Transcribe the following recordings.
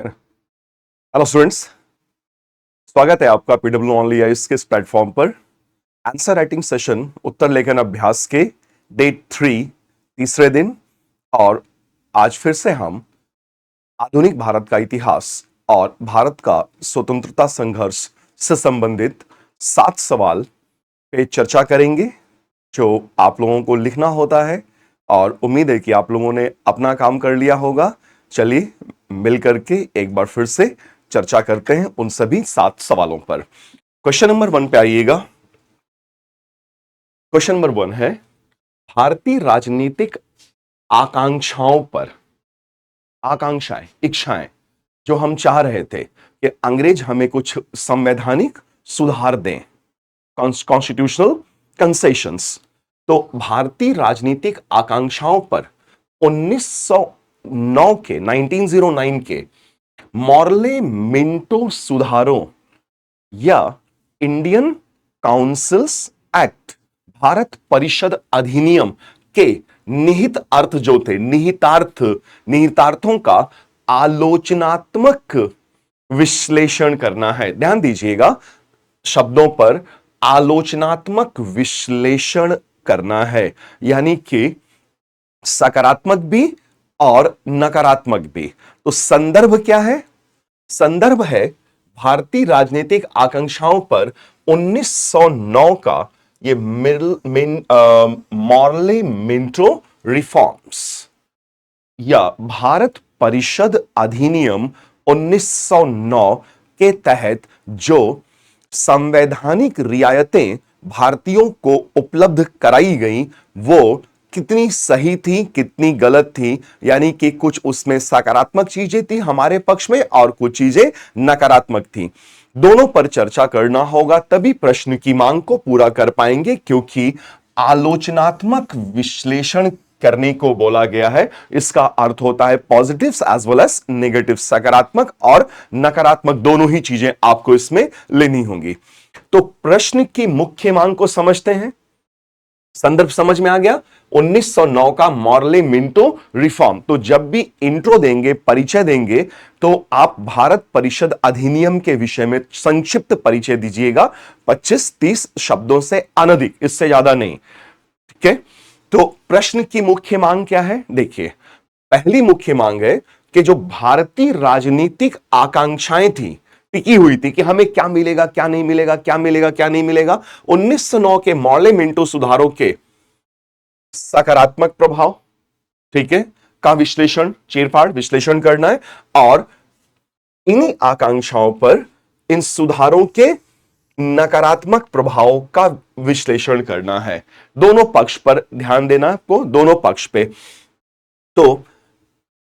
Hello students, स्वागत है आपका पीडब्ल्यू ऑनली आईएएस के इस प्लेटफॉर्म पर। आंसर राइटिंग सेशन उत्तर लेखन अभ्यास के डे 3 तीसरे दिन। और आज फिर से हम आधुनिक भारत का इतिहास और भारत का स्वतंत्रता संघर्ष से संबंधित 7 सवाल पे चर्चा करेंगे, जो आप लोगों को लिखना होता है। और उम्मीद है कि आप लोगों ने अपना काम कर लिया होगा। चलिए मिलकर के एक बार फिर से चर्चा करते हैं उन सभी 7 सवालों पर। क्वेश्चन नंबर 1 पे आइएगा। क्वेश्चन नंबर 1 है भारतीय राजनीतिक आकांक्षाओं पर, आकांक्षाएं, इच्छाएं जो हम चाह रहे थे कि अंग्रेज हमें कुछ संवैधानिक सुधार दें, कॉन्स्टिट्यूशनल कंसेशंस। तो भारतीय राजनीतिक आकांक्षाओं पर 1909 के मॉर्ले मिंटो सुधारों या इंडियन काउंसिल्स एक्ट, भारत परिषद अधिनियम के निहित अर्थ जो थे, निहितार्थों का आलोचनात्मक विश्लेषण करना है। ध्यान दीजिएगा, शब्दों पर आलोचनात्मक विश्लेषण करना है, यानी कि सकारात्मक भी और नकारात्मक भी। तो संदर्भ क्या है? संदर्भ है भारतीय राजनीतिक आकांक्षाओं पर 1909 का ये मॉर्ले मिंटो रिफॉर्म्स या भारत परिषद अधिनियम 1909 के तहत जो संवैधानिक रियायतें भारतीयों को उपलब्ध कराई गई, वो कितनी सही थी, कितनी गलत थी। यानी कि कुछ उसमें सकारात्मक चीजें थी हमारे पक्ष में और कुछ चीजें नकारात्मक थी। दोनों पर चर्चा करना होगा, तभी प्रश्न की मांग को पूरा कर पाएंगे, क्योंकि आलोचनात्मक विश्लेषण करने को बोला गया है। इसका अर्थ होता है positives as well as negative, सकारात्मक और नकारात्मक दोनों ही चीजें आपको इसमें लेनी होंगी। तो प्रश्न की मुख्य मांग को समझते हैं। संदर्भ समझ में आ गया? 1909 का मॉर्ले मिंटो रिफॉर्म। तो जब भी इंट्रो देंगे, परिचय देंगे, तो आप भारत परिषद अधिनियम के विषय में संक्षिप्त परिचय दीजिएगा, 25-30 शब्दों से अनधिक, इससे ज्यादा नहीं। ठीक है? तो प्रश्न की मुख्य मांग क्या है? देखिए, पहली मुख्य मांग है कि जो भारतीय राजनीतिक आकांक्षाएं थी, टिकी हुई थी कि हमें क्या मिलेगा, क्या नहीं मिलेगा, क्या मिलेगा, क्या नहीं मिलेगा, 1909 के मॉर्ले मिंटो सुधारों के सकारात्मक प्रभाव, ठीक है, का विश्लेषण, चीरफाड़ विश्लेषण करना है। और इन्हीं आकांक्षाओं पर इन सुधारों के नकारात्मक प्रभाव का विश्लेषण करना है। दोनों पक्ष पर ध्यान देना आपको, दोनों पक्ष पे। तो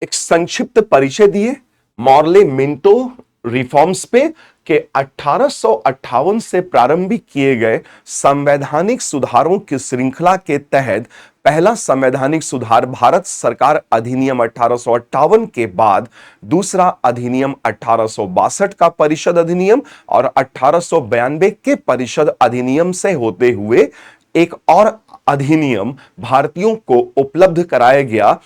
एक संक्षिप्त परिचय दिए मॉर्ले मिंटो रिफॉर्म्स पे के 1858 से प्रारंभिक किए गए संवैधानिक सुधारों की श्रृंखला के तहत पहला संवैधानिक सुधार भारत सरकार अधिनियम 1858 के बाद दूसरा अधिनियम 1862 का परिषद अधिनियम और 1892 के परिषद अधिनियम से होते हुए एक और अधिनियम भारतीयों को उपलब्ध कराया गया,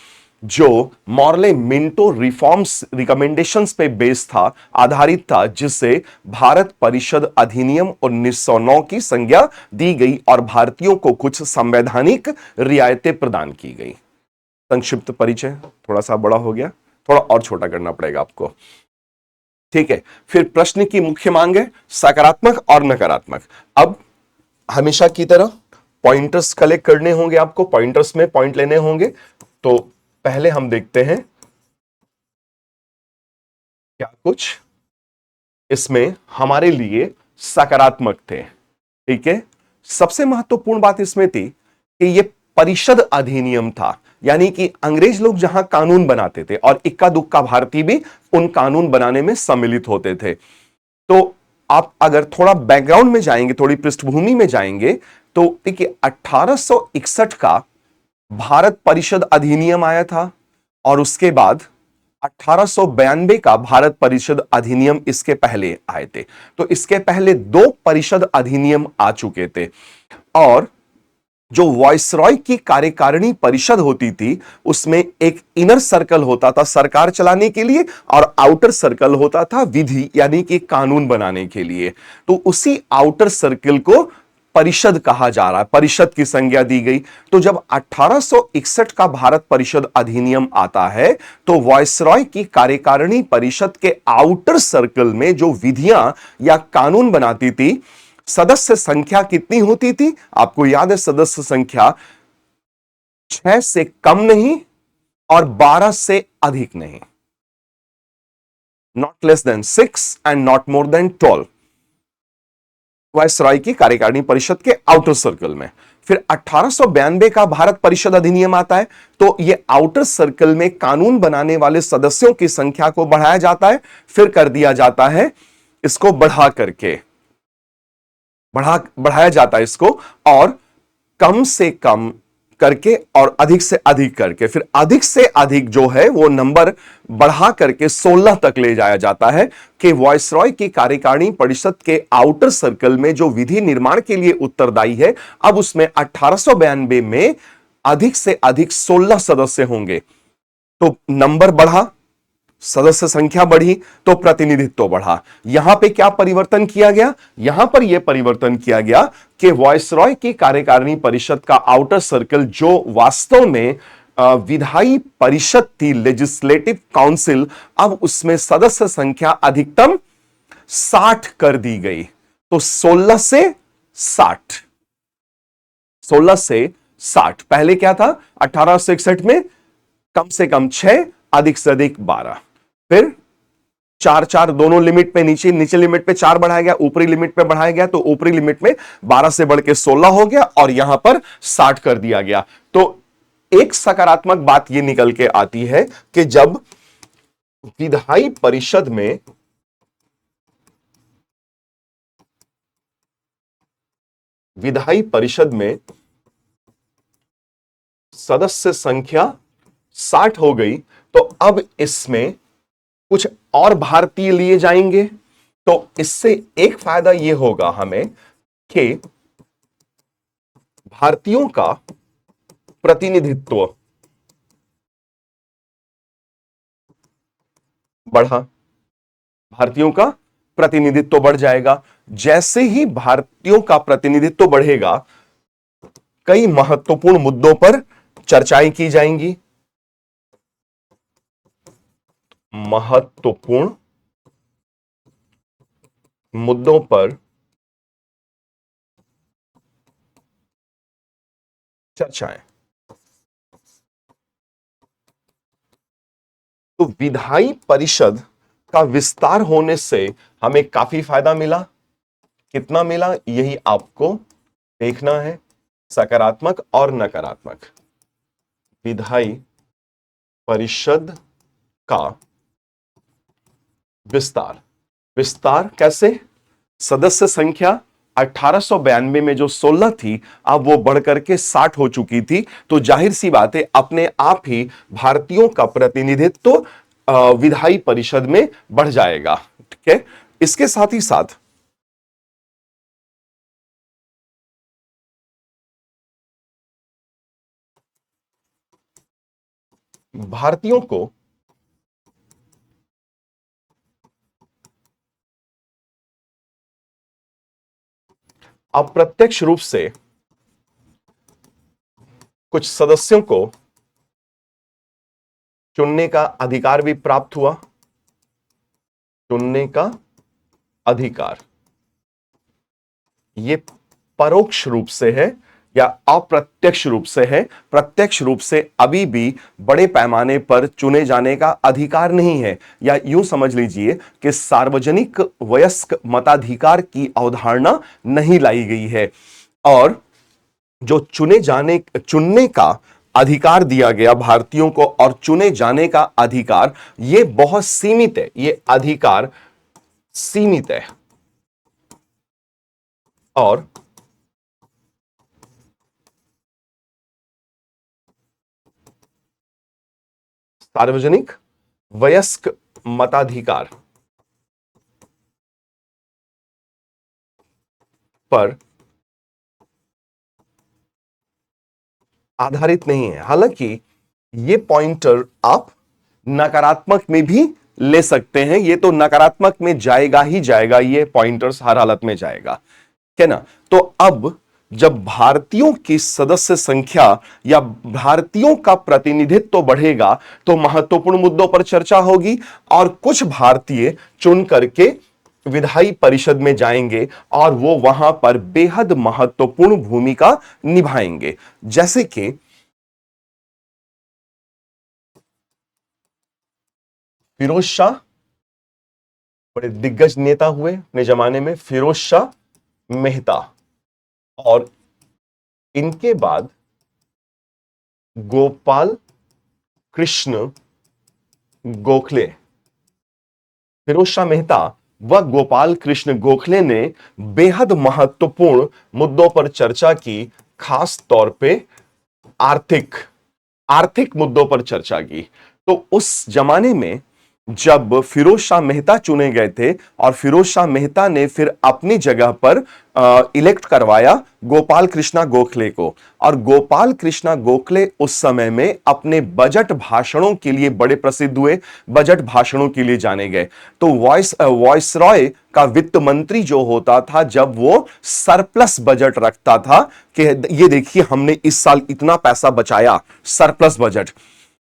जो मॉर्ले मिंटो रिफॉर्म्स रिकमेंडेशंस पे बेस था, आधारित था, जिसे भारत परिषद अधिनियम 1909 की संज्ञा दी गई और भारतीयों को कुछ संवैधानिक रियायतें प्रदान की गई। संक्षिप्त परिचय थोड़ा सा बड़ा हो गया, थोड़ा और छोटा करना पड़ेगा आपको। ठीक है, फिर प्रश्न की मुख्य मांग है सकारात्मक और नकारात्मक। अब हमेशा की तरह पॉइंटर्स कलेक्ट करने होंगे आपको, पॉइंटर्स में पॉइंट लेने होंगे। तो पहले हम देखते हैं क्या कुछ इसमें हमारे लिए सकारात्मक थे। ठीक है, सबसे महत्वपूर्ण बात इसमें थी कि यह परिषद अधिनियम था, यानी कि अंग्रेज लोग जहां कानून बनाते थे और इक्का दुक्का भारतीय भी उन कानून बनाने में सम्मिलित होते थे। तो आप अगर थोड़ा बैकग्राउंड में जाएंगे, थोड़ी पृष्ठभूमि में जाएंगे, तो देखिए 1861 का भारत परिषद अधिनियम आया था और उसके बाद 1892 का भारत परिषद अधिनियम इसके पहले आए थे। तो इसके पहले 2 परिषद अधिनियम आ चुके थे। और जो वॉइसरॉय की कार्यकारिणी परिषद होती थी, उसमें एक इनर सर्कल होता था सरकार चलाने के लिए और आउटर सर्कल होता था विधि यानी कि कानून बनाने के लिए। तो उसी आउटर सर्कल को परिषद कहा जा रहा है, परिषद की संज्ञा दी गई। तो जब 1861 का भारत परिषद अधिनियम आता है तो वॉइसरॉय की कार्यकारिणी परिषद के आउटर सर्कल में जो विधियां या कानून बनाती थी, सदस्य संख्या कितनी होती थी? आपको याद है, सदस्य संख्या 6 से कम नहीं और 12 से अधिक नहीं। Not less than 6 and not more than 12, viceroy की कार्यकारिणी परिषद के आउटर सर्कल में। फिर 1892 का भारत परिषद अधिनियम आता है, तो यह आउटर सर्कल में कानून बनाने वाले सदस्यों की संख्या को बढ़ाया जाता है, फिर कर दिया जाता है इसको बढ़ाया जाता है इसको, और कम से कम करके और अधिक से अधिक करके, फिर अधिक से अधिक जो है वो नंबर बढ़ा करके 16 तक ले जाया जाता है कि वॉइसरॉय की कार्यकारिणी परिषद के आउटर सर्कल में जो विधि निर्माण के लिए उत्तरदायी है, अब उसमें 1892 में अधिक से अधिक 16 सदस्य होंगे। तो नंबर बढ़ा, सदस्य संख्या बढ़ी, तो प्रतिनिधित्व बढ़ा। यहां पे क्या परिवर्तन किया गया? यहां पर यह परिवर्तन किया गया कि वॉइसरॉय की कार्यकारिणी परिषद का आउटर सर्कल, जो वास्तव में विधायी परिषद थी, लेजिस्लेटिव काउंसिल, अब उसमें सदस्य संख्या अधिकतम 60 कर दी गई। तो 16 से 60। पहले क्या था? 1861 में कम से कम 6, अधिक से अधिक 12। फिर 4 दोनों लिमिट पे, नीचे लिमिट पे 4 बढ़ाया गया, ऊपरी लिमिट पे बढ़ाया गया, तो ऊपरी लिमिट में 12 से बढ़ के 16 हो गया और यहां पर 60 कर दिया गया। तो एक सकारात्मक बात यह निकल के आती है कि जब विधायी परिषद में सदस्य संख्या 60 हो गई, तो अब इसमें कुछ और भारतीय लिए जाएंगे। तो इससे एक फायदा यह होगा हमें कि भारतीयों का प्रतिनिधित्व बढ़ा, भारतीयों का प्रतिनिधित्व बढ़ जाएगा। जैसे ही भारतीयों का प्रतिनिधित्व बढ़ेगा, कई महत्वपूर्ण मुद्दों पर चर्चाएं की जाएंगी। महत्वपूर्ण मुद्दों पर चर्चाएं। तो विधायी परिषद का विस्तार होने से हमें काफी फायदा मिला। कितना मिला, यही आपको देखना है, सकारात्मक और नकारात्मक। विधायी परिषद का विस्तार कैसे? सदस्य संख्या 1892 में जो 16 थी, अब वो बढ़कर के 60 हो चुकी थी। तो जाहिर सी बात है, अपने आप ही भारतीयों का प्रतिनिधित्व विधायी परिषद में बढ़ जाएगा। ठीक है, इसके साथ ही साथ भारतीयों को अप्रत्यक्ष रूप से कुछ सदस्यों को चुनने का अधिकार भी प्राप्त हुआ। चुनने का अधिकार यह परोक्ष रूप से है या अप्रत्यक्ष रूप से है? प्रत्यक्ष रूप से अभी भी बड़े पैमाने पर चुने जाने का अधिकार नहीं है, या यूं समझ लीजिए कि सार्वजनिक वयस्क मताधिकार की अवधारणा नहीं लाई गई है। और जो चुनने का अधिकार दिया गया भारतीयों को और चुने जाने का अधिकार, यह बहुत सीमित है, यह अधिकार सीमित है। और सार्वजनिक वयस्क मताधिकार पर आधारित नहीं है। हालांकि ये पॉइंटर आप नकारात्मक में भी ले सकते हैं, ये तो नकारात्मक में जाएगा ही जाएगा, ये पॉइंटर्स हर हालत में जाएगा, है ना। तो अब जब भारतीयों की सदस्य संख्या या भारतीयों का प्रतिनिधित्व तो बढ़ेगा तो महत्वपूर्ण मुद्दों पर चर्चा होगी और कुछ भारतीय चुन करके विधायी परिषद में जाएंगे और वो वहां पर बेहद महत्वपूर्ण भूमिका निभाएंगे। जैसे कि फिरोज शाह बड़े दिग्गज नेता हुए अपने जमाने में, फिरोज शाह मेहता, और इनके बाद गोपाल कृष्ण गोखले। फिरोज शाह मेहता व गोपाल कृष्ण गोखले ने बेहद महत्वपूर्ण मुद्दों पर चर्चा की, खास तौर पे आर्थिक आर्थिक मुद्दों पर चर्चा की। तो उस जमाने में जब फिरोज शाह मेहता चुने गए थे और फिरोज शाह मेहता ने फिर अपनी जगह पर इलेक्ट करवाया गोपाल कृष्णा गोखले को, और गोपाल कृष्णा गोखले उस समय में अपने बजट भाषणों के लिए बड़े प्रसिद्ध हुए, बजट भाषणों के लिए जाने गए। तो वॉइस रॉय का वित्त मंत्री जो होता था, जब वो सरप्लस बजट रखता था कि ये देखिए हमने इस साल इतना पैसा बचाया, सरप्लस बजट,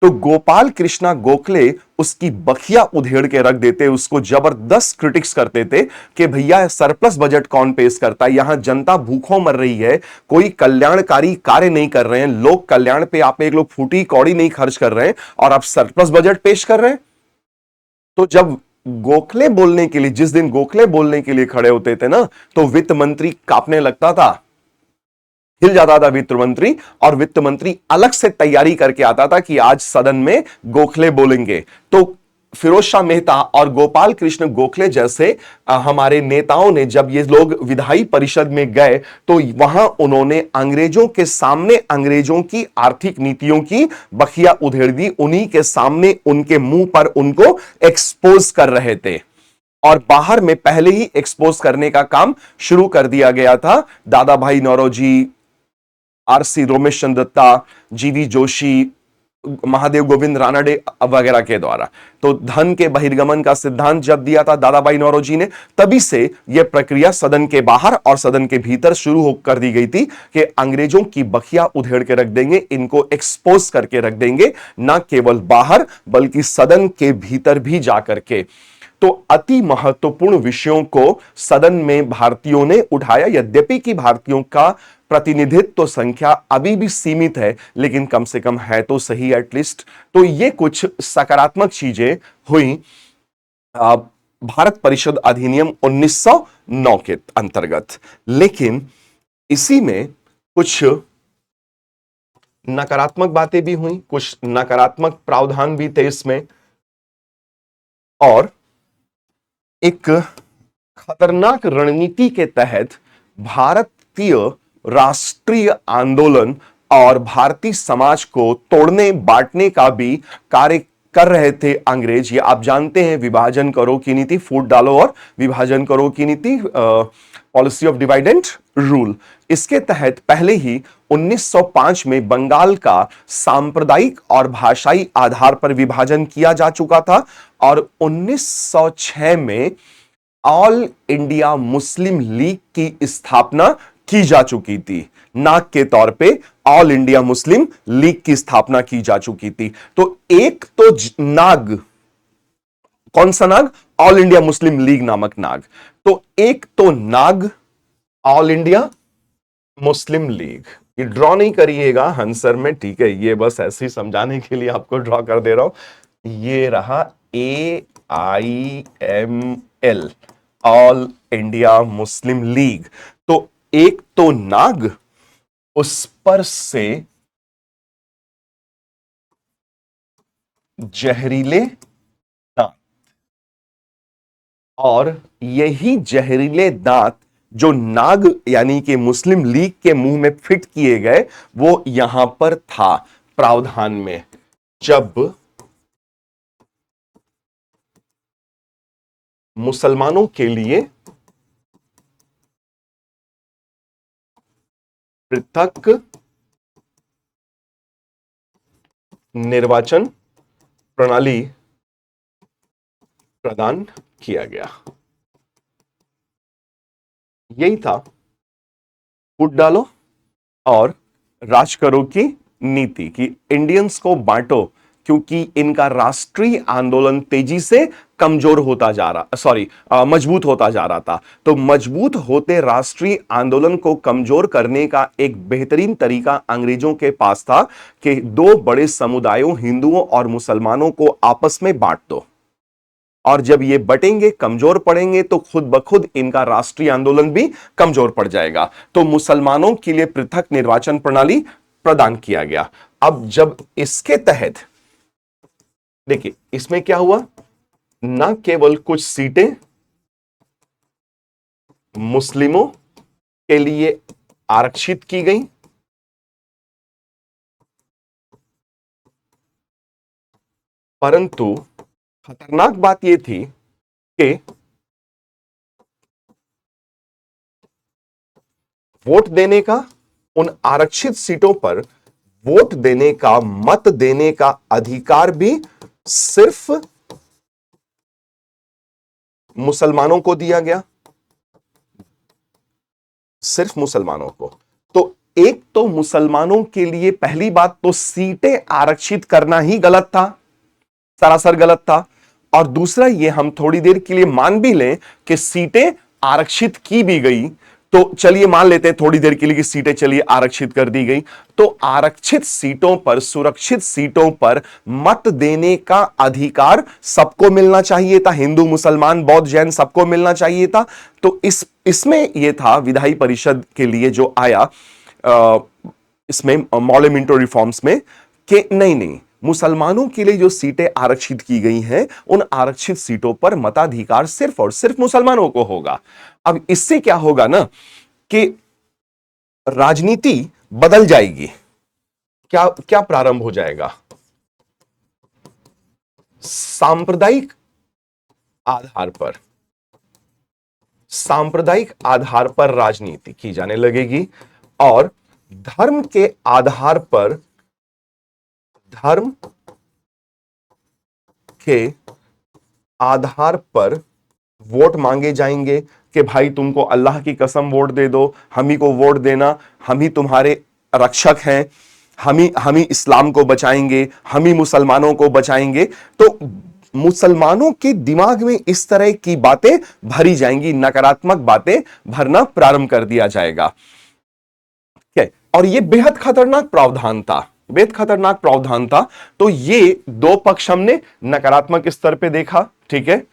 तो गोपाल कृष्णा गोखले उसकी बखिया उधेड़ के रख देते, उसको जबरदस्त क्रिटिक्स करते थे कि भैया सरप्लस बजट कौन पेश करता है, यहां जनता भूखों मर रही है, कोई कल्याणकारी कार्य नहीं कर रहे हैं, लोक कल्याण पे आप एक लोग फूटी कौड़ी नहीं खर्च कर रहे हैं और आप सरप्लस बजट पेश कर रहे हैं। तो जब गोखले बोलने के लिए, जिस दिन गोखले बोलने के लिए खड़े होते थे ना, तो वित्त मंत्री कांपने लगता था, हिल जाता था वित्त मंत्री, और वित्त मंत्री अलग से तैयारी करके आता था कि आज सदन में गोखले बोलेंगे। तो फिरोज शाह मेहता और गोपाल कृष्ण गोखले जैसे हमारे नेताओं ने, जब ये लोग विधायी परिषद में गए तो वहां उन्होंने अंग्रेजों के सामने अंग्रेजों की आर्थिक नीतियों की बखिया उधेड़ दी, उन्हीं के सामने उनके मुंह पर उनको एक्सपोज कर रहे थे, और बाहर में पहले ही एक्सपोज करने का काम शुरू कर दिया गया था दादा भाई नौरोजी, आरसी रोमेश चंद्र दत्ता, जीवी जोशी, महादेव गोविंद रानडे वगैरह के द्वारा। तो धन के बहिर्गमन का सिद्धांत जब दिया था दादा भाई नौरोजी ने, तभी से यह प्रक्रिया सदन के बाहर और सदन के भीतर शुरू हो कर दी गई थी कि अंग्रेजों की बखिया उधेड़ के रख देंगे, इनको एक्सपोज करके रख देंगे, ना केवल बाहर बल्कि सदन के भीतर भी जाकर के। तो अति महत्वपूर्ण विषयों को सदन में भारतीयों ने उठाया, यद्यपि कि भारतीयों का प्रतिनिधित्व तो संख्या अभी भी सीमित है, लेकिन कम से कम है तो सही एटलीस्ट। तो ये कुछ सकारात्मक चीजें हुई भारत परिषद अधिनियम 1909 के अंतर्गत। लेकिन इसी में कुछ नकारात्मक बातें भी हुई, कुछ नकारात्मक प्रावधान भी थे इसमें, और एक खतरनाक रणनीति के तहत भारतीय राष्ट्रीय आंदोलन और भारतीय समाज को तोड़ने बांटने का भी कार्य कर रहे थे अंग्रेज। ये आप जानते हैं, विभाजन करो की नीति, फूट डालो और विभाजन करो की नीति, policy of divide and rule. इसके तहत पहले ही 1905 में बंगाल का सांप्रदायिक और भाषाई आधार पर विभाजन किया जा चुका था, और 1906 में ऑल इंडिया मुस्लिम लीग की स्थापना की जा चुकी थी। नाग के तौर पे ऑल इंडिया मुस्लिम लीग की स्थापना की जा चुकी थी। तो एक तो नाग, कौन सा नाग? ऑल इंडिया मुस्लिम लीग नामक नाग। तो एक तो नाग ऑल इंडिया मुस्लिम लीग, ये ड्रॉ नहीं करिएगा आंसर में, ठीक है, ये बस ऐसे ही समझाने के लिए आपको ड्रॉ कर दे रहा हूं। ये रहा AIML, all India Muslim league. तो एक तो नाग, उस पर से जहरीले दांत, और यही जहरीले दांत जो नाग यानी कि मुस्लिम लीग के मुंह में फिट किए गए, वो यहां पर था प्रावधान में। जब मुसलमानों के लिए पृथक निर्वाचन प्रणाली प्रदान किया गया। यही था फूट डालो और राज करो की नीति, कि इंडियंस को बांटो, क्योंकि इनका राष्ट्रीय आंदोलन तेजी से कमजोर होता जा रहा, मजबूत होता जा रहा था। तो मजबूत होते राष्ट्रीय आंदोलन को कमजोर करने का एक बेहतरीन तरीका अंग्रेजों के पास था कि दो बड़े समुदायों, हिंदुओं और मुसलमानों को आपस में बांट दो, और जब ये बटेंगे, कमजोर पड़ेंगे, तो खुद ब खुद इनका राष्ट्रीय आंदोलन भी कमजोर पड़ जाएगा। तो मुसलमानों के लिए पृथक निर्वाचन प्रणाली प्रदान किया गया। अब जब इसके तहत देखिए, इसमें क्या हुआ, ना केवल कुछ सीटें मुस्लिमों के लिए आरक्षित की गई, परंतु खतरनाक बात यह थी कि वोट देने का, उन आरक्षित सीटों पर वोट देने का, मत देने का अधिकार भी सिर्फ मुसलमानों को दिया गया, सिर्फ मुसलमानों को। तो एक तो मुसलमानों के लिए पहली बात तो सीटें आरक्षित करना ही गलत था, सरासर गलत था। और दूसरा, ये हम थोड़ी देर के लिए मान भी लें कि सीटें आरक्षित की भी गई, तो चलिए मान लेते हैं थोड़ी देर के लिए कि सीटें चलिए आरक्षित कर दी गई, तो आरक्षित सीटों पर, सुरक्षित सीटों पर मत देने का अधिकार सबको मिलना चाहिए था, हिंदू, मुसलमान, बौद्ध, जैन सबको मिलना चाहिए था। तो इसमें यह था विधायी परिषद के लिए जो आया, इसमें मॉले मिंटो रिफॉर्म्स में, कि नहीं, मुसलमानों के लिए जो सीटें आरक्षित की गई हैं, उन आरक्षित सीटों पर मताधिकार सिर्फ और सिर्फ मुसलमानों को होगा। अब इससे क्या होगा ना कि राजनीति बदल जाएगी। क्या क्या प्रारंभ हो जाएगा, सांप्रदायिक आधार पर, सांप्रदायिक आधार पर राजनीति की जाने लगेगी, और धर्म के आधार पर, धर्म के आधार पर वोट मांगे जाएंगे कि भाई तुमको अल्लाह की कसम वोट दे दो, हम ही को वोट देना, हम ही तुम्हारे रक्षक हैं, हम ही इस्लाम को बचाएंगे, हम ही मुसलमानों को बचाएंगे। तो मुसलमानों के दिमाग में इस तरह की बातें भरी जाएंगी, नकारात्मक बातें भरना प्रारंभ कर दिया जाएगा। और यह बेहद खतरनाक प्रावधान था, बेहद खतरनाक प्रावधान था। तो ये दो पक्ष हमने नकारात्मक स्तर पे देखा, ठीक है।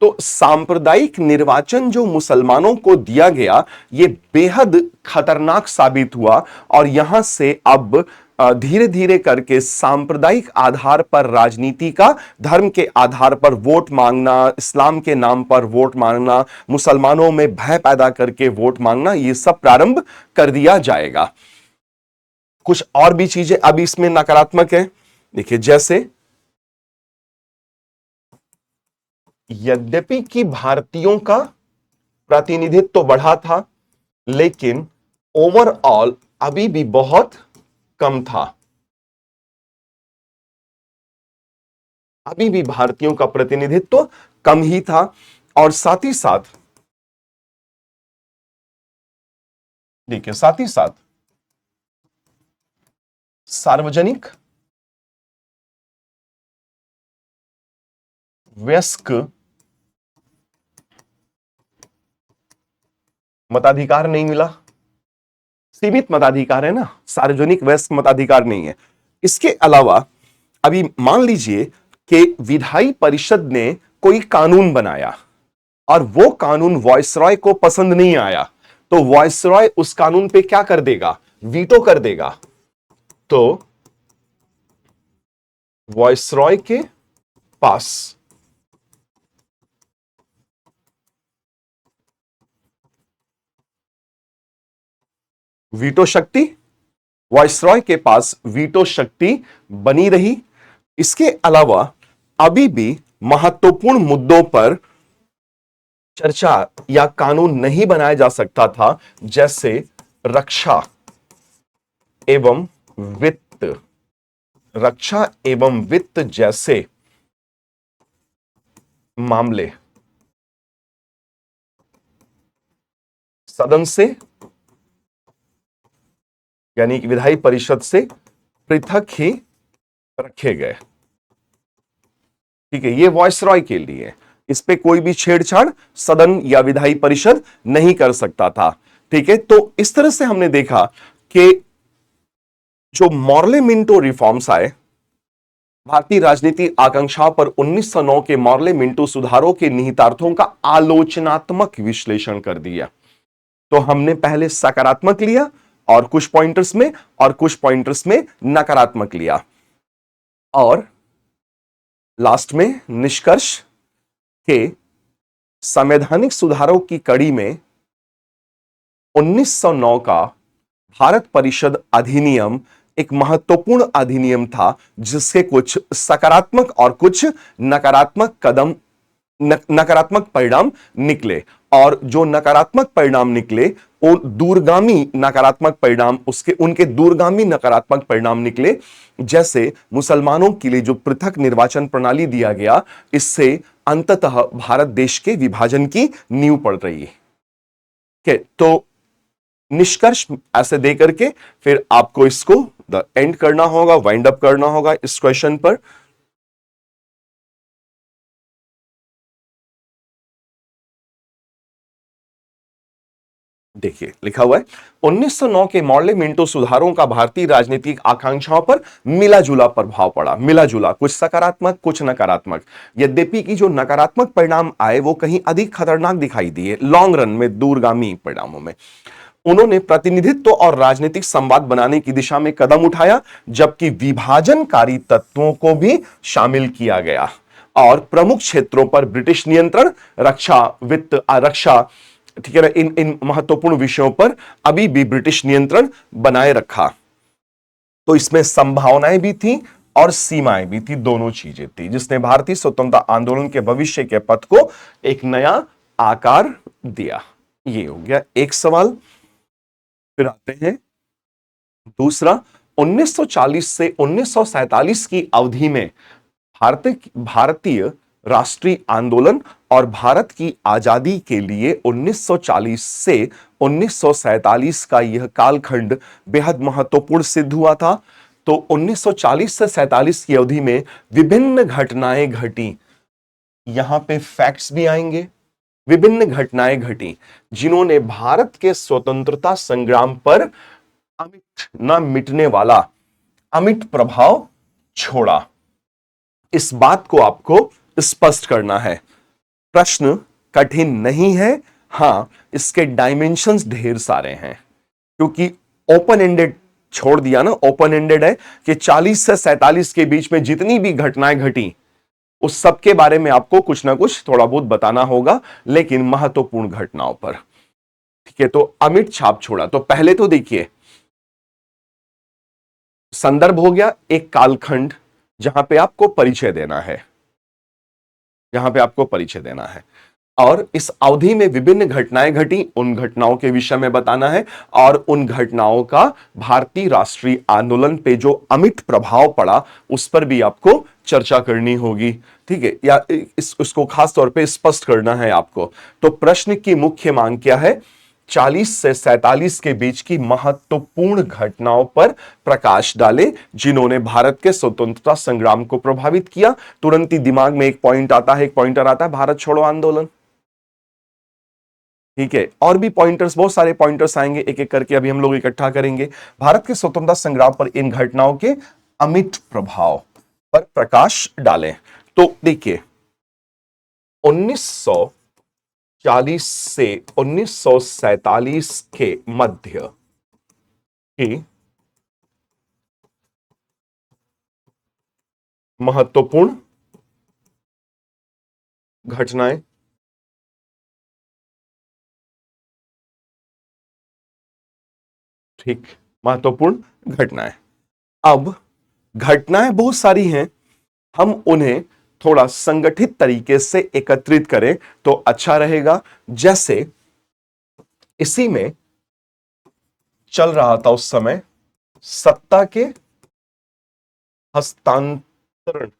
तो सांप्रदायिक निर्वाचन जो मुसलमानों को दिया गया, यह बेहद खतरनाक साबित हुआ, और यहां से अब धीरे धीरे करके सांप्रदायिक आधार पर राजनीति का, धर्म के आधार पर वोट मांगना, इस्लाम के नाम पर वोट मांगना, मुसलमानों में भय पैदा करके वोट मांगना, यह सब प्रारंभ कर दिया जाएगा। कुछ और भी चीजें अब इसमें नकारात्मक है, देखिए, जैसे यद्यपि कि भारतीयों का प्रतिनिधित्व तो बढ़ा था, लेकिन ओवरऑल अभी भी बहुत कम था, अभी भी भारतीयों का प्रतिनिधित्व तो कम ही था। और साथ ही साथ देखिए, साथ ही साथ सार्वजनिक वयस्क मताधिकार नहीं मिला, सीमित मताधिकार है ना, सार्वजनिक वयस्क मताधिकार नहीं है। इसके अलावा अभी मान लीजिए कि विधायी परिषद ने कोई कानून बनाया, और वो कानून वॉइसरॉय को पसंद नहीं आया, तो वॉइसरॉय उस कानून पे क्या कर देगा, वीटो कर देगा। तो वॉइसरॉय के पास वीटो शक्ति, वॉइसरॉय के पास वीटो शक्ति बनी रही। इसके अलावा अभी भी महत्वपूर्ण मुद्दों पर चर्चा या कानून नहीं बनाया जा सकता था, जैसे रक्षा एवं वित्त, रक्षा एवं वित्त जैसे मामले सदन से यानी कि विधायी परिषद से पृथक ही रखे गए। ठीक है, ये वॉइसरॉय के लिए, इस पे कोई भी छेड़छाड़ सदन या विधायी परिषद नहीं कर सकता था। ठीक है, तो इस तरह से हमने देखा कि जो मॉर्ले मिंटो रिफॉर्म्स आए, भारतीय राजनीति आकांक्षाओं पर 1909 के मॉर्ले मिंटो सुधारों के निहितार्थों का आलोचनात्मक विश्लेषण कर दिया। तो हमने पहले सकारात्मक लिया और कुछ पॉइंटर्स में, और कुछ पॉइंटर्स में नकारात्मक लिया, और लास्ट में निष्कर्ष के संवैधानिक सुधारों की कड़ी में 1909 का भारत परिषद अधिनियम एक महत्वपूर्ण अधिनियम था, जिसके कुछ सकारात्मक और कुछ नकारात्मक नकारात्मक परिणाम निकले। और जो नकारात्मक परिणाम निकले वो दूरगामी नकारात्मक परिणाम, उनके दूरगामी नकारात्मक परिणाम निकले। जैसे मुसलमानों के लिए जो पृथक निर्वाचन प्रणाली दिया गया, इससे अंततः भारत देश के विभाजन की नींव पड़ रही है। तो निष्कर्ष ऐसे दे करके फिर आपको इसको द एंड करना होगा, वाइंड अप करना होगा इस क्वेश्चन पर। देखिए लिखा हुआ है, 1909 के मॉर्ले मिंटो सुधारों का भारतीय राजनीतिक आकांक्षाओं पर मिला जुला प्रभाव पड़ा। मिला जुला, कुछ सकारात्मक कुछ नकारात्मक। यद्यपि कि जो नकारात्मक परिणाम आए वो कहीं अधिक खतरनाक दिखाई दिए लॉन्ग रन में, दूरगामी परिणामों में। उन्होंने प्रतिनिधित्व और राजनीतिक संवाद बनाने की दिशा में कदम उठाया, जबकि विभाजनकारी तत्वों को भी शामिल किया गया, और प्रमुख क्षेत्रों पर ब्रिटिश नियंत्रण, रक्षा, वित्त, आरक्षा, ठीक है ना, इन महत्वपूर्ण विषयों पर अभी भी ब्रिटिश नियंत्रण बनाए रखा। तो इसमें संभावनाएं भी थी और सीमाएं भी थी, दोनों चीजें थी, जिसने भारतीय स्वतंत्रता आंदोलन के भविष्य के पथ को एक नया आकार दिया। ये हो गया एक सवाल। फिर आते हैं दूसरा, 1940 से 1947 की अवधि में भारतीय राष्ट्रीय आंदोलन और भारत की आजादी के लिए 1940 से 1947 का यह कालखंड बेहद महत्वपूर्ण सिद्ध हुआ था। तो 1940 से 47 की अवधि में विभिन्न घटनाएं घटी, यहां पे फैक्ट्स भी आएंगे। विभिन्न घटनाएं घटी जिन्होंने भारत के स्वतंत्रता संग्राम पर अमिट न मिटने वाला अमिट प्रभाव छोड़ा। इस बात को आपको स्पष्ट करना है। प्रश्न कठिन नहीं है, हां इसके डायमेंशंस ढेर सारे हैं, क्योंकि ओपन एंडेड छोड़ दिया ना, ओपन एंडेड है कि 40 से 47 के बीच में जितनी भी घटनाएं घटी उस सब के बारे में आपको कुछ ना कुछ थोड़ा बहुत बताना होगा, लेकिन महत्वपूर्ण घटनाओं पर। ठीक है, तो अमिट छाप छोड़ा। तो पहले तो देखिए, संदर्भ हो गया एक कालखंड जहां पे आपको परिचय देना है, जहां पे आपको परिचय देना है, और इस अवधि में विभिन्न घटनाएं घटी, उन घटनाओं के विषय में बताना है, और उन घटनाओं का भारतीय राष्ट्रीय आंदोलन पे जो अमिट प्रभाव पड़ा उस पर भी आपको चर्चा करनी होगी। ठीक है, या इसको खास तौर पे स्पष्ट करना है आपको। तो प्रश्न की मुख्य मांग क्या है? 40 से 47 के बीच की महत्वपूर्ण घटनाओं पर प्रकाश डाले जिन्होंने भारत के स्वतंत्रता संग्राम को प्रभावित किया। तुरंत ही दिमाग में एक पॉइंट आता है, एक पॉइंटर आता है, भारत छोड़ो आंदोलन। ठीक है, और भी पॉइंटर्स, बहुत सारे पॉइंटर्स आएंगे, एक एक करके अभी हम लोग इकट्ठा करेंगे। भारत के स्वतंत्रता संग्राम पर इन घटनाओं के अमिट प्रभाव पर प्रकाश डालें। तो देखिए, 1940 से 1947 के मध्य की महत्वपूर्ण घटनाएं, ठीक, महत्वपूर्ण घटनाएं। अब घटनाएं बहुत सारी हैं, हम उन्हें थोड़ा संगठित तरीके से एकत्रित करें तो अच्छा रहेगा। जैसे इसी में चल रहा था उस समय सत्ता के हस्तांतरण,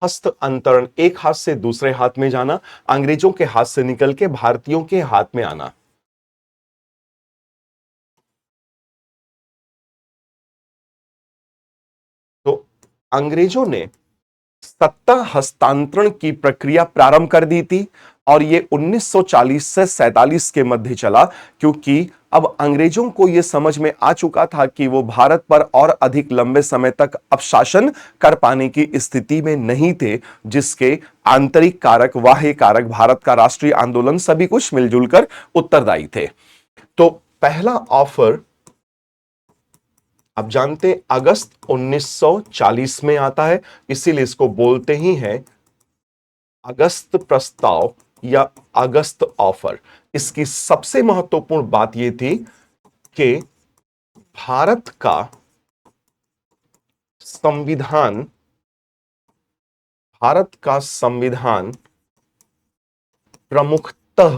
हस्तांतरण, एक हाथ से दूसरे हाथ में जाना, अंग्रेजों के हाथ से निकल के भारतीयों के हाथ में आना। तो अंग्रेजों ने सत्ता हस्तांतरण की प्रक्रिया प्रारंभ कर दी थी और ये 1940 से 47 के मध्य चला, क्योंकि अब अंग्रेजों को यह समझ में आ चुका था कि वो भारत पर और अधिक लंबे समय तक अब शासन कर पाने की स्थिति में नहीं थे, जिसके आंतरिक कारक, बाह्य कारक, भारत का राष्ट्रीय आंदोलन, सभी कुछ मिलजुल कर उत्तरदायी थे। तो पहला ऑफर आप जानते हैं अगस्त 1940 में आता है, इसीलिए इसको बोलते ही हैं अगस्त प्रस्ताव या अगस्त ऑफर। इसकी सबसे महत्वपूर्ण बात यह थी कि भारत का संविधान, भारत का संविधान प्रमुखतः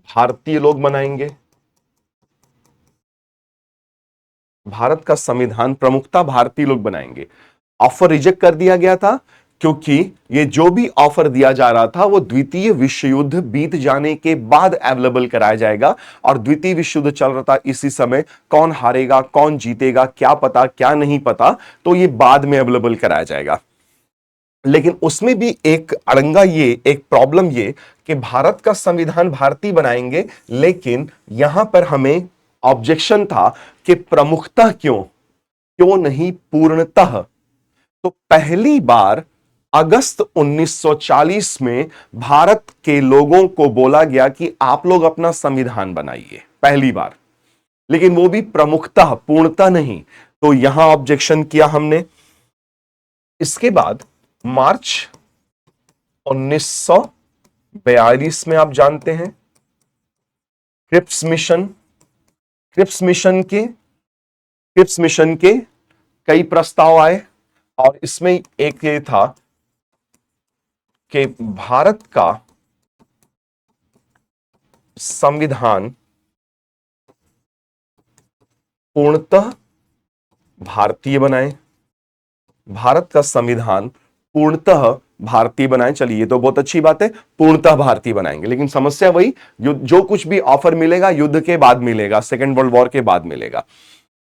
भारतीय लोग बनाएंगे। भारत का संविधान प्रमुखता भारतीय लोग बनाएंगे। ऑफर रिजेक्ट कर दिया गया था, क्योंकि ये जो भी ऑफर दिया जा रहा था वो द्वितीय विश्व युद्ध बीत जाने के बाद अवेलेबल कराया जाएगा, और द्वितीय विश्व युद्ध चल रहा था इसी समय। कौन हारेगा, कौन जीतेगा, क्या पता, क्या नहीं पता, तो ये बाद में अवेलेबल कराया जाएगा। लेकिन उसमें भी एक अड़ंगा, ये एक प्रॉब्लम ये कि भारत का संविधान भारतीय बनाएंगे, लेकिन यहां पर हमें ऑब्जेक्शन था कि प्रमुखतः क्यों नहीं पूर्णतः। तो पहली बार अगस्त 1940 में भारत के लोगों को बोला गया कि आप लोग अपना संविधान बनाइए, पहली बार, लेकिन वो भी प्रमुखतः, पूर्णतः नहीं। तो यहां ऑब्जेक्शन किया हमने। इसके बाद मार्च 1942 में आप जानते हैं क्रिप्स मिशन के कई प्रस्ताव आए, और इसमें एक ये था कि भारत का संविधान पूर्णतः भारतीय बनाए, भारत का संविधान पूर्णतः भारतीय बनाए। चलिए, ये तो बहुत अच्छी बात है, पूर्णतः भारतीय बनाएंगे, लेकिन समस्या वही, जो कुछ भी ऑफर मिलेगा युद्ध के बाद मिलेगा, सेकेंड वर्ल्ड वॉर के बाद मिलेगा।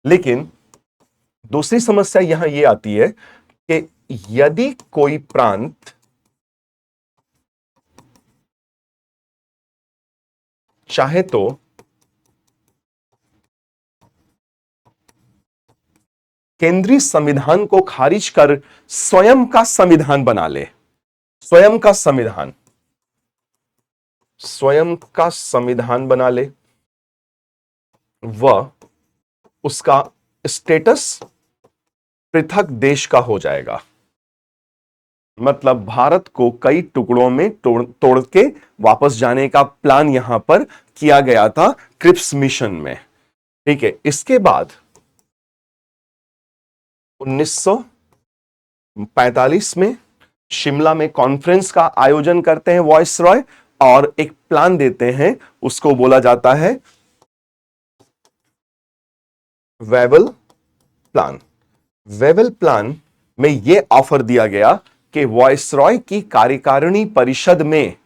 लेकिन दूसरी समस्या यहां यह आती है कि यदि कोई प्रांत चाहे तो केंद्रीय संविधान को खारिज कर स्वयं का संविधान बना ले, स्वयं का संविधान बना ले, वह उसका स्टेटस पृथक देश का हो जाएगा। मतलब भारत को कई टुकड़ों में तोड़ के वापस जाने का प्लान यहां पर किया गया था क्रिप्स मिशन में। ठीक है, इसके बाद 1945 में शिमला में कॉन्फ्रेंस का आयोजन करते हैं वायसरॉय, और एक प्लान देते हैं, उसको बोला जाता है वेवल प्लान। वेवल प्लान में यह ऑफर दिया गया कि वायसरॉय की कार्यकारिणी परिषद में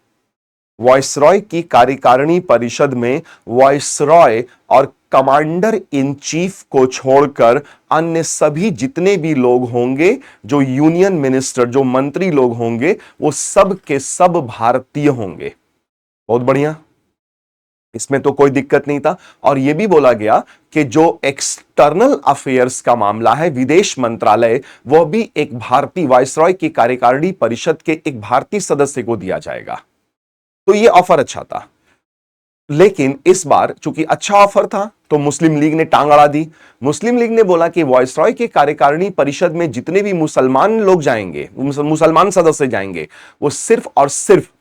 वायसरॉय और कमांडर इन चीफ को छोड़कर अन्य सभी जितने भी लोग होंगे, जो यूनियन मिनिस्टर, जो मंत्री लोग होंगे, वो सब के सब भारतीय होंगे। बहुत बढ़िया, इसमें तो कोई दिक्कत नहीं था। और यह भी बोला गया कि जो एक्सटर्नल अफेयर्स का मामला है, विदेश मंत्रालय, वह भी एक भारतीय, वायसरॉय की कार्यकारिणी परिषद के एक भारतीय सदस्य को दिया जाएगा। तो यह ऑफर अच्छा था, लेकिन इस बार चूंकि अच्छा ऑफर था तो मुस्लिम लीग ने टांग अड़ा दी। मुस्लिम लीग ने बोला कि वायसरॉय के कार्यकारिणी परिषद में जितने भी मुसलमान लोग जाएंगे, मुसलमान सदस्य जाएंगे, वो सिर्फ और सिर्फ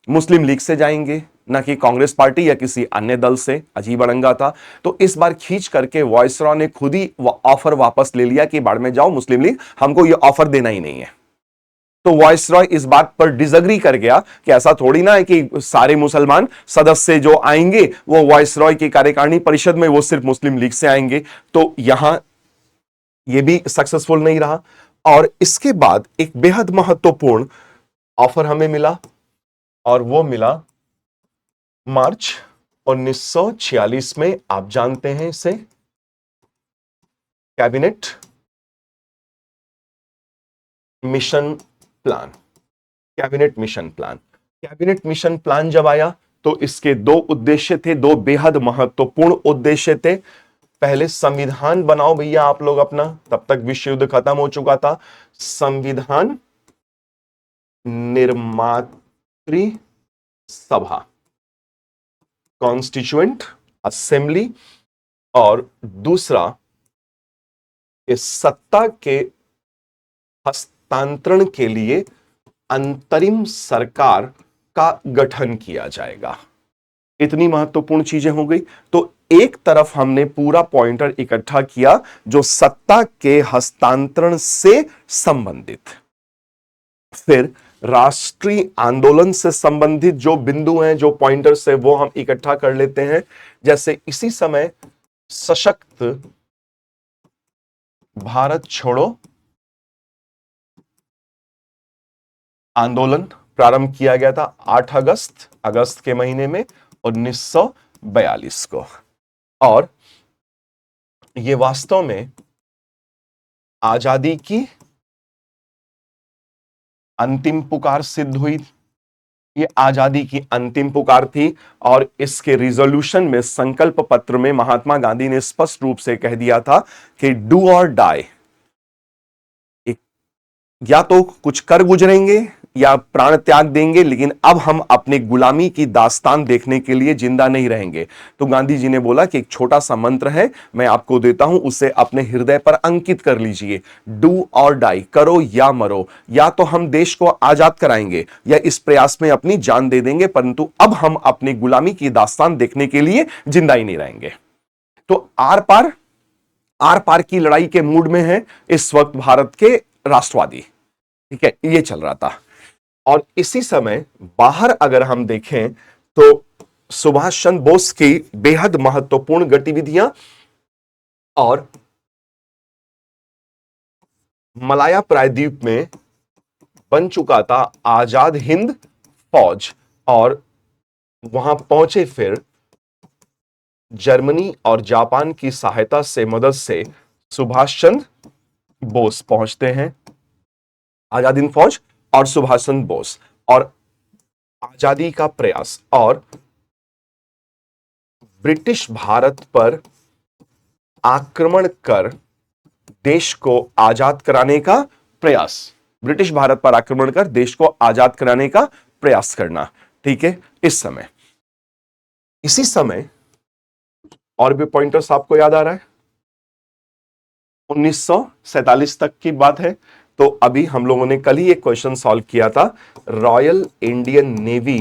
मुस्लिम लीग से जाएंगे, ना कि कांग्रेस पार्टी या किसी अन्य दल से। अजीब अड़ंगा था। तो इस बार खींच करके वायसरॉय ने खुद ही ऑफर वापस ले लिया कि बाढ़ में जाओ मुस्लिम लीग, हमको ये ऑफर देना ही नहीं है। तो वॉइसरॉय इस बात पर डिसएग्री कर गया कि ऐसा थोड़ी ना है कि सारे मुसलमान सदस्य जो आएंगे वो वॉइसरॉय की कार्यकारिणी परिषद में वो सिर्फ मुस्लिम लीग से आएंगे। तो यहां ये भी सक्सेसफुल नहीं रहा। और इसके बाद एक बेहद महत्वपूर्ण ऑफर हमें मिला और वो मिला मार्च 1946 में। आप जानते हैं इसे, cabinet mission plan. Cabinet mission plan, cabinet mission plan जब आया तो इसके दो उद्देश्य थे, दो बेहद महत्वपूर्ण उद्देश्य थे। पहले संविधान बनाओ भैया आप लोग अपना, तब तक विश्व युद्ध खत्म हो चुका था। संविधान निर्मात्री सभा, कॉन्स्टिट्यूएंट असेंबली, और दूसरा इस सत्ता के हस्तांतरण के लिए अंतरिम सरकार का गठन किया जाएगा। इतनी महत्वपूर्ण चीजें हो गई। तो एक तरफ हमने पूरा पॉइंटर इकट्ठा किया जो सत्ता के हस्तांतरण से संबंधित, फिर राष्ट्रीय आंदोलन से संबंधित जो बिंदु हैं, जो पॉइंटर्स है, वो हम इकट्ठा कर लेते हैं। जैसे इसी समय सशक्त भारत छोड़ो आंदोलन प्रारंभ किया गया था 8 अगस्त के महीने में 1942 को, और यह वास्तव में आजादी की अंतिम पुकार सिद्ध हुई। ये आजादी की अंतिम पुकार थी और इसके रिजोल्यूशन में, संकल्प पत्र में महात्मा गांधी ने स्पष्ट रूप से कह दिया था कि डू और डाई, या तो कुछ कर गुजरेंगे या प्राण त्याग देंगे, लेकिन अब हम अपनी गुलामी की दास्तान देखने के लिए जिंदा नहीं रहेंगे। तो गांधी जी ने बोला कि एक छोटा सा मंत्र है, मैं आपको देता हूं, उसे अपने हृदय पर अंकित कर लीजिए। डू और डाई, करो या मरो, या तो हम देश को आजाद कराएंगे या इस प्रयास में अपनी जान दे देंगे, परंतु अब हम अपनी गुलामी की दास्तान देखने के लिए जिंदा ही नहीं रहेंगे। तो आर पार की लड़ाई के मूड में है इस वक्त भारत के राष्ट्रवादी, ठीक है, ये चल रहा था। और इसी समय बाहर अगर हम देखें तो सुभाष चंद्र बोस की बेहद महत्वपूर्ण गतिविधियां और मलाया प्रायद्वीप में बन चुका था आजाद हिंद फौज, और वहां पहुंचे फिर जर्मनी और जापान की सहायता से, मदद से सुभाष चंद्र बोस पहुंचते हैं। आजाद हिंद फौज और सुभाष चंद्र बोस, और आजादी का प्रयास और ब्रिटिश भारत पर आक्रमण कर देश को आजाद कराने का प्रयास, ब्रिटिश भारत पर आक्रमण कर देश को आजाद कराने का प्रयास करना, ठीक है। इसी समय और भी पॉइंटर्स आपको याद आ रहा है, 1947 तक की बात है। तो अभी हम लोगों ने कल ही एक क्वेश्चन सॉल्व किया था, रॉयल इंडियन नेवी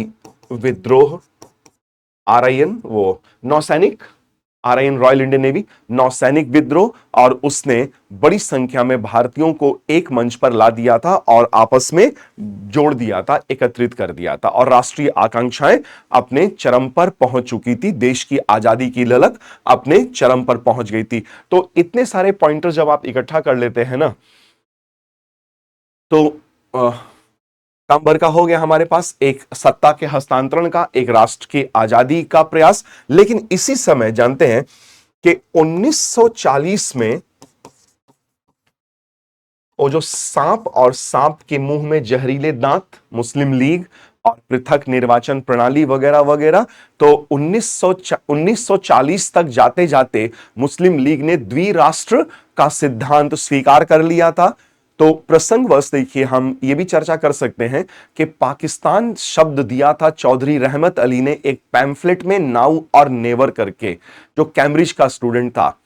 विद्रोह, RIN, वो नौसैनिक, RIN रॉयल इंडियन नेवी नौसैनिक विद्रोह, और उसने बड़ी संख्या में भारतीयों को एक मंच पर ला दिया था और आपस में जोड़ दिया था, एकत्रित कर दिया था, और राष्ट्रीय आकांक्षाएं अपने चरम पर पहुंच चुकी थी, देश की आजादी की ललक अपने चरम पर पहुंच गई थी। तो इतने सारे पॉइंटर जब आप इकट्ठा कर लेते हैं ना, तो काम भर का हो गया हमारे पास, एक सत्ता के हस्तांतरण का, एक राष्ट्र की आजादी का प्रयास। लेकिन इसी समय जानते हैं कि 1940 में वो जो सांप और सांप के मुंह में जहरीले दांत, मुस्लिम लीग और पृथक निर्वाचन प्रणाली वगैरह वगैरह, तो 1940 तक जाते जाते मुस्लिम लीग ने द्विराष्ट्र का सिद्धांत स्वीकार कर लिया था। तो प्रसंगवश देखिए, हम ये भी चर्चा कर सकते हैं कि पाकिस्तान शब्द दिया था चौधरी रहमत अली ने एक पैम्फलेट में, नाउ और नेवर करके, जो कैम्ब्रिज का स्टूडेंट था।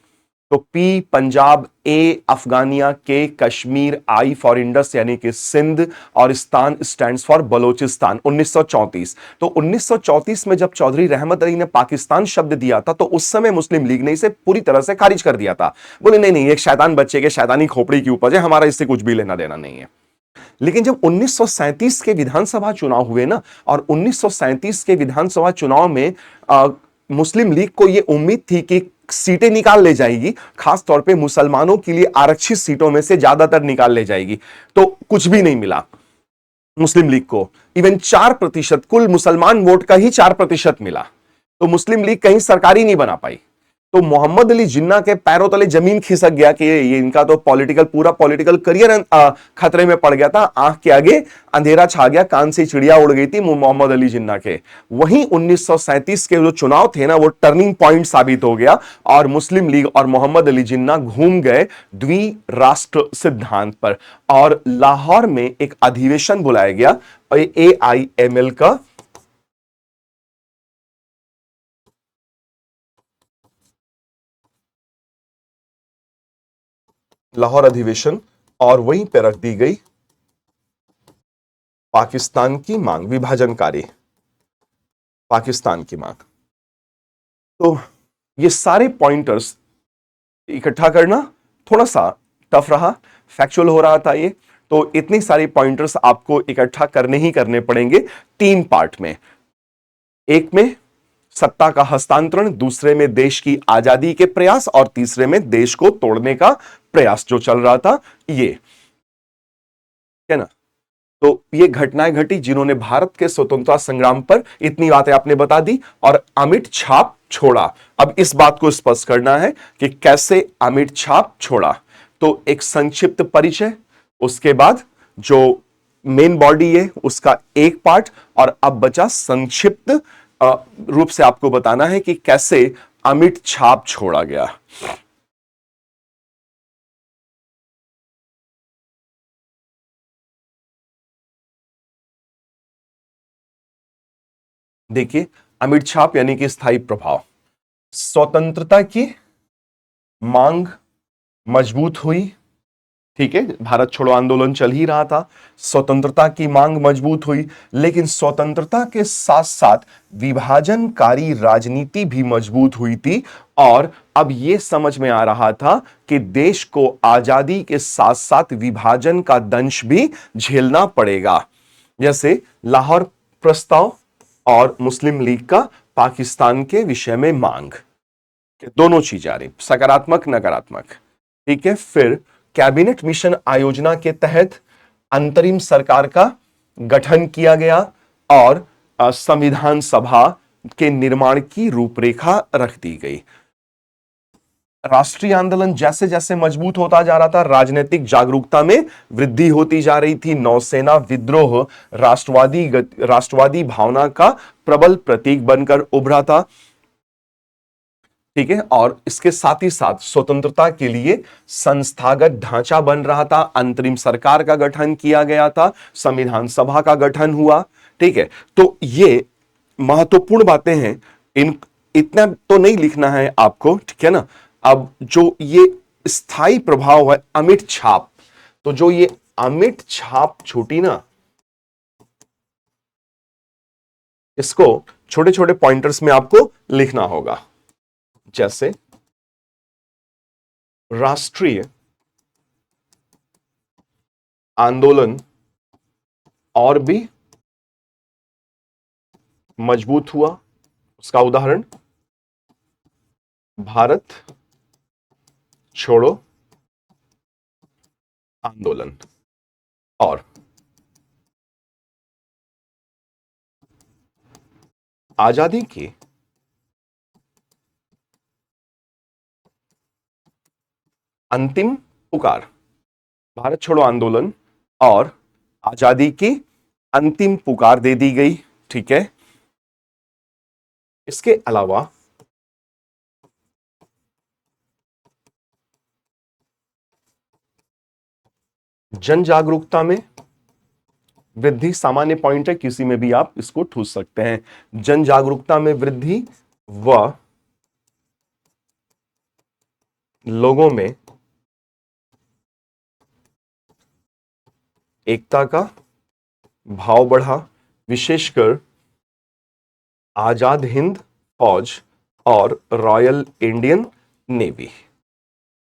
तो P Punjab, A अफगानिया, K Kashmir, I for Indus यानी कि सिंध, और स्थान स्टैंड्स फॉर बलोचिस्तान। 1934, तो 1934 में जब चौधरी रहमत अली ने पाकिस्तान शब्द दिया था, तो उस समय मुस्लिम लीग ने इसे पूरी तरह से खारिज कर दिया था। बोले नहीं नहीं, एक शैतान बच्चे के शैतानी खोपड़ी की उपज है, हमारा इससे कुछ भी लेना देना नहीं है। लेकिन जब 1937 के विधानसभा चुनाव हुए ना, और 1937 के विधानसभा चुनाव में मुस्लिम लीग को यह उम्मीद थी कि सीटें निकाल ले जाएगी, खास तौर पे मुसलमानों के लिए आरक्षित सीटों में से ज्यादातर निकाल ले जाएगी, तो कुछ भी नहीं मिला मुस्लिम लीग को। इवन 4%, कुल मुसलमान वोट का ही 4% मिला, तो मुस्लिम लीग कहीं सरकारी नहीं बना पाई। तो मोहम्मद अली जिन्ना के पैरों तले जमीन खिसक गया कि ये इनका तो पूरा पॉलिटिकल करियर खतरे में पड़ गया था। आंख के आगे अंधेरा छा गया, कान से चिड़िया उड़ गई थी मोहम्मद अली जिन्ना के। वहीं 1937 के जो चुनाव थे ना, वो टर्निंग पॉइंट साबित हो गया और मुस्लिम लीग और मोहम्मद अली जिन्ना घूम गए द्विराष्ट्र सिद्धांत पर, और लाहौर में एक अधिवेशन बुलाया गया AIML का, लाहौर अधिवेशन, और वहीं पे रख दी गई पाकिस्तान की मांग, विभाजनकारी पाकिस्तान की मांग। तो ये सारे पॉइंटर्स इकट्ठा करना थोड़ा सा टफ रहा, फैक्चुअल हो रहा था ये, तो इतनी सारी पॉइंटर्स आपको इकट्ठा करने ही करने पड़ेंगे 3 पार्ट में। एक में सत्ता का हस्तांतरण, दूसरे में देश की आजादी के प्रयास, और तीसरे में देश को तोड़ने का प्रयास जो चल रहा था, ये है ना। तो ये घटनाएं घटी जिन्होंने भारत के स्वतंत्रता संग्राम पर इतनी बातें आपने बता दी और अमिट छाप छोड़ा। अब इस बात को स्पष्ट करना है कि कैसे अमिट छाप छोड़ा। तो एक संक्षिप्त परिचय, उसके बाद जो मेन बॉडी है उसका एक पार्ट, और अब बचा संक्षिप्त रूप से आपको बताना है कि कैसे अमिट छाप छोड़ा गया। देखिए, अमिट छाप यानी कि स्थायी प्रभाव। स्वतंत्रता की मांग मजबूत हुई, ठीक है, भारत छोड़ो आंदोलन चल ही रहा था, स्वतंत्रता की मांग मजबूत हुई, लेकिन स्वतंत्रता के साथ साथ विभाजनकारी राजनीति भी मजबूत हुई थी, और अब यह समझ में आ रहा था कि देश को आजादी के साथ साथ विभाजन का दंश भी झेलना पड़ेगा। जैसे लाहौर प्रस्ताव और मुस्लिम लीग का पाकिस्तान के विषय में मांग, दोनों चीजें आ रही, सकारात्मक नकारात्मक, ठीक है। फिर कैबिनेट मिशन आयोजना के तहत अंतरिम सरकार का गठन किया गया और संविधान सभा के निर्माण की रूपरेखा रख दी गई। राष्ट्रीय आंदोलन जैसे जैसे मजबूत होता जा रहा था, राजनीतिक जागरूकता में वृद्धि होती जा रही थी। नौसेना विद्रोह राष्ट्रवादी भावना का प्रबल प्रतीक बनकर उभरा था, ठीक है। और इसके साथ ही साथ स्वतंत्रता के लिए संस्थागत ढांचा बन रहा था, अंतरिम सरकार का गठन किया गया था, संविधान सभा का गठन हुआ, ठीक है। तो ये महत्वपूर्ण बातें हैं, इतना तो नहीं लिखना है आपको, ठीक है ना। अब जो ये स्थायी प्रभाव है अमिट छाप, तो जो ये अमिट छाप छूटी ना, इसको छोटे छोटे पॉइंटर्स में आपको लिखना होगा। जैसे राष्ट्रीय आंदोलन और भी मजबूत हुआ, उसका उदाहरण भारत छोड़ो आंदोलन, और आजादी की अंतिम पुकार, भारत छोड़ो आंदोलन और आजादी की अंतिम पुकार दे दी गई, ठीक है। इसके अलावा जन जागरूकता में वृद्धि, सामान्य पॉइंट है, किसी में भी आप इसको ठूस सकते हैं। जन जागरूकता में वृद्धि व लोगों में एकता का भाव बढ़ा, विशेषकर आजाद हिंद फौज और रॉयल इंडियन नेवी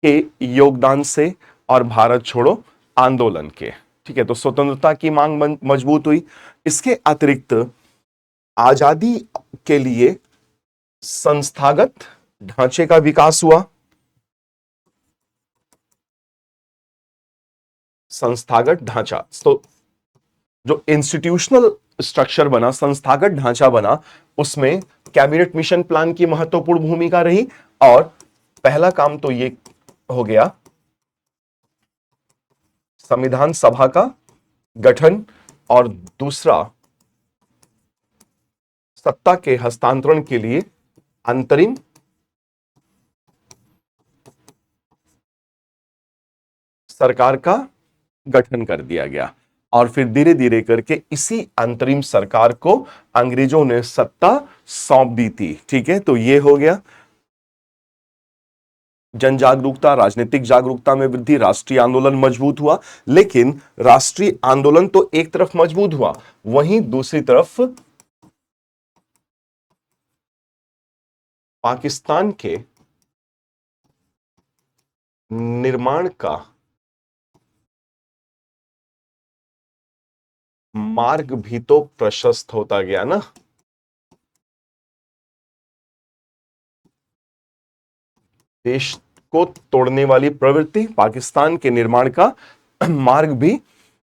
के योगदान से और भारत छोड़ो आंदोलन के, ठीक है, तो स्वतंत्रता की मांग मजबूत हुई। इसके अतिरिक्त आजादी के लिए संस्थागत ढांचे का विकास हुआ। संस्थागत ढांचा, तो जो इंस्टीट्यूशनल स्ट्रक्चर बना, संस्थागत ढांचा बना, उसमें कैबिनेट मिशन प्लान की महत्वपूर्ण भूमिका रही। और पहला काम तो ये हो गया संविधान सभा का गठन, और दूसरा सत्ता के हस्तांतरण के लिए अंतरिम सरकार का गठन कर दिया गया। और फिर धीरे धीरे करके इसी अंतरिम सरकार को अंग्रेजों ने सत्ता सौंप दी थी। ठीक है, तो ये हो गया जन जागरूकता, राजनीतिक जागरूकता में वृद्धि, राष्ट्रीय आंदोलन मजबूत हुआ। लेकिन राष्ट्रीय आंदोलन तो एक तरफ मजबूत हुआ, वहीं दूसरी तरफ पाकिस्तान के निर्माण का मार्ग भी तो प्रशस्त होता गया ना। देश को तोड़ने वाली प्रवृत्ति, पाकिस्तान के निर्माण का मार्ग भी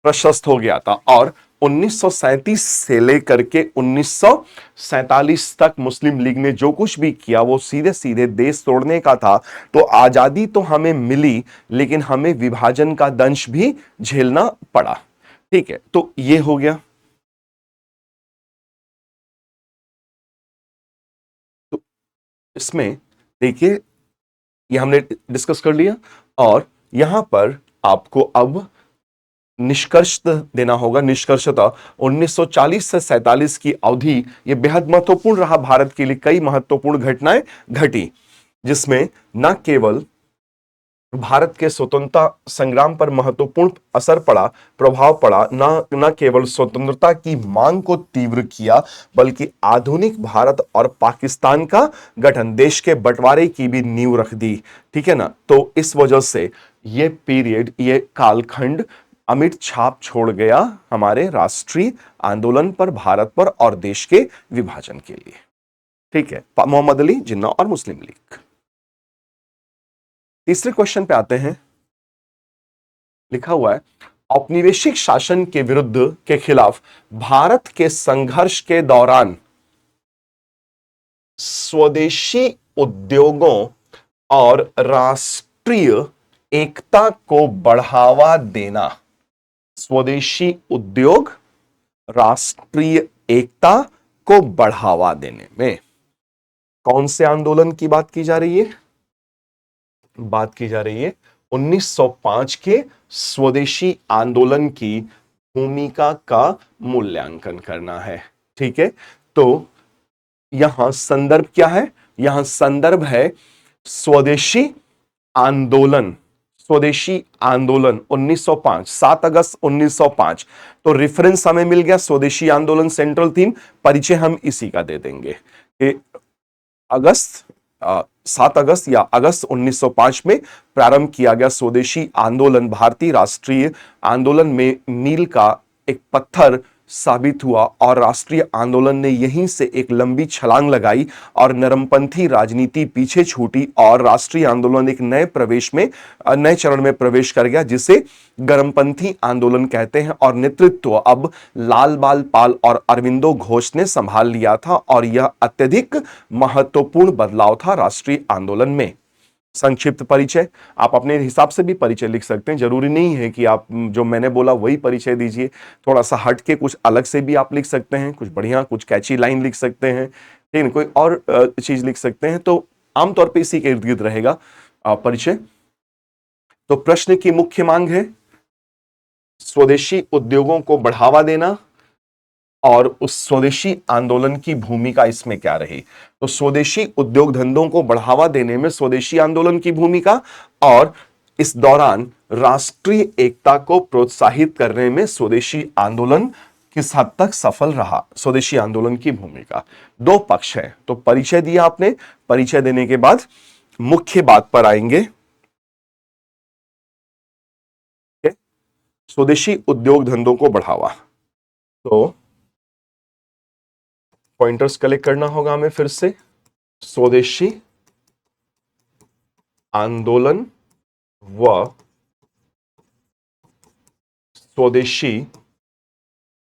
प्रशस्त हो गया था। और 1937 से लेकर के 1947 तक मुस्लिम लीग ने जो कुछ भी किया वो सीधे सीधे देश तोड़ने का था। तो आजादी तो हमें मिली, लेकिन हमें विभाजन का दंश भी झेलना पड़ा। ठीक है, तो ये हो गया। तो इसमें देखिए, ये हमने डिस्कस कर लिया, और यहां पर आपको अब निष्कर्ष देना होगा। निष्कर्षतः 1940 से 47 की अवधि ये बेहद महत्वपूर्ण रहा भारत के लिए। कई महत्वपूर्ण घटनाएं घटी, जिसमें न केवल भारत के स्वतंत्रता संग्राम पर महत्वपूर्ण असर पड़ा, प्रभाव पड़ा, न केवल स्वतंत्रता की मांग को तीव्र किया, बल्कि आधुनिक भारत और पाकिस्तान का गठन, देश के बंटवारे की भी नींव रख दी। ठीक है ना। तो इस वजह से ये पीरियड, ये कालखंड अमिट छाप छोड़ गया हमारे राष्ट्रीय आंदोलन पर, भारत पर और देश के विभाजन के लिए। ठीक है, मोहम्मद अली जिन्ना और मुस्लिम लीग। तीसरे क्वेश्चन पे आते हैं। लिखा हुआ है, औपनिवेशिक शासन के विरुद्ध के खिलाफ भारत के संघर्ष के दौरान स्वदेशी उद्योगों और राष्ट्रीय एकता को बढ़ावा देना। स्वदेशी उद्योग, राष्ट्रीय एकता को बढ़ावा देने में कौन से आंदोलन की बात की जा रही है? बात की जा रही है 1905 के स्वदेशी आंदोलन की भूमिका का मूल्यांकन करना है। ठीक है, तो यहां संदर्भ क्या है? यहां संदर्भ है स्वदेशी आंदोलन। स्वदेशी आंदोलन 1905, 7 अगस्त 1905। तो रेफरेंस हमें मिल गया, स्वदेशी आंदोलन सेंट्रल थीम। परिचय हम इसी का दे देंगे कि 7 अगस्त या अगस्त 1905 में प्रारंभ किया गया स्वदेशी आंदोलन भारतीय राष्ट्रीय आंदोलन में मील का एक पत्थर साबित हुआ, और राष्ट्रीय आंदोलन ने यहीं से एक लंबी छलांग लगाई और नरमपंथी राजनीति पीछे छूटी, और राष्ट्रीय आंदोलन एक नए चरण में प्रवेश कर गया, जिसे गरमपंथी आंदोलन कहते हैं। और नेतृत्व अब लाल बाल पाल और अरविंदो घोष ने संभाल लिया था, और यह अत्यधिक महत्वपूर्ण बदलाव था राष्ट्रीय आंदोलन में। संक्षिप्त परिचय, आप अपने हिसाब से भी परिचय लिख सकते हैं, जरूरी नहीं है कि आप जो मैंने बोला वही परिचय दीजिए। थोड़ा सा हट के कुछ अलग से भी आप लिख सकते हैं, कुछ बढ़िया, कुछ कैची लाइन लिख सकते हैं, ठीक है, कोई और चीज लिख सकते हैं। तो आमतौर पे इसी के इर्द गिर्द रहेगा परिचय। तो प्रश्न की मुख्य मांग है स्वदेशी उद्योगों को बढ़ावा देना, और उस स्वदेशी आंदोलन की भूमिका इसमें क्या रही। तो स्वदेशी उद्योग धंधों को बढ़ावा देने में स्वदेशी आंदोलन की भूमिका, और इस दौरान राष्ट्रीय एकता को प्रोत्साहित करने में स्वदेशी आंदोलन किस हद तक सफल रहा, स्वदेशी आंदोलन की भूमिका। दो पक्ष है, तो परिचय दिया आपने। परिचय देने के बाद मुख्य बात पर आएंगे। स्वदेशी उद्योग धंधों को बढ़ावा। तो पॉइंटर्स कलेक्ट करना होगा हमें फिर से। स्वदेशी आंदोलन व स्वदेशी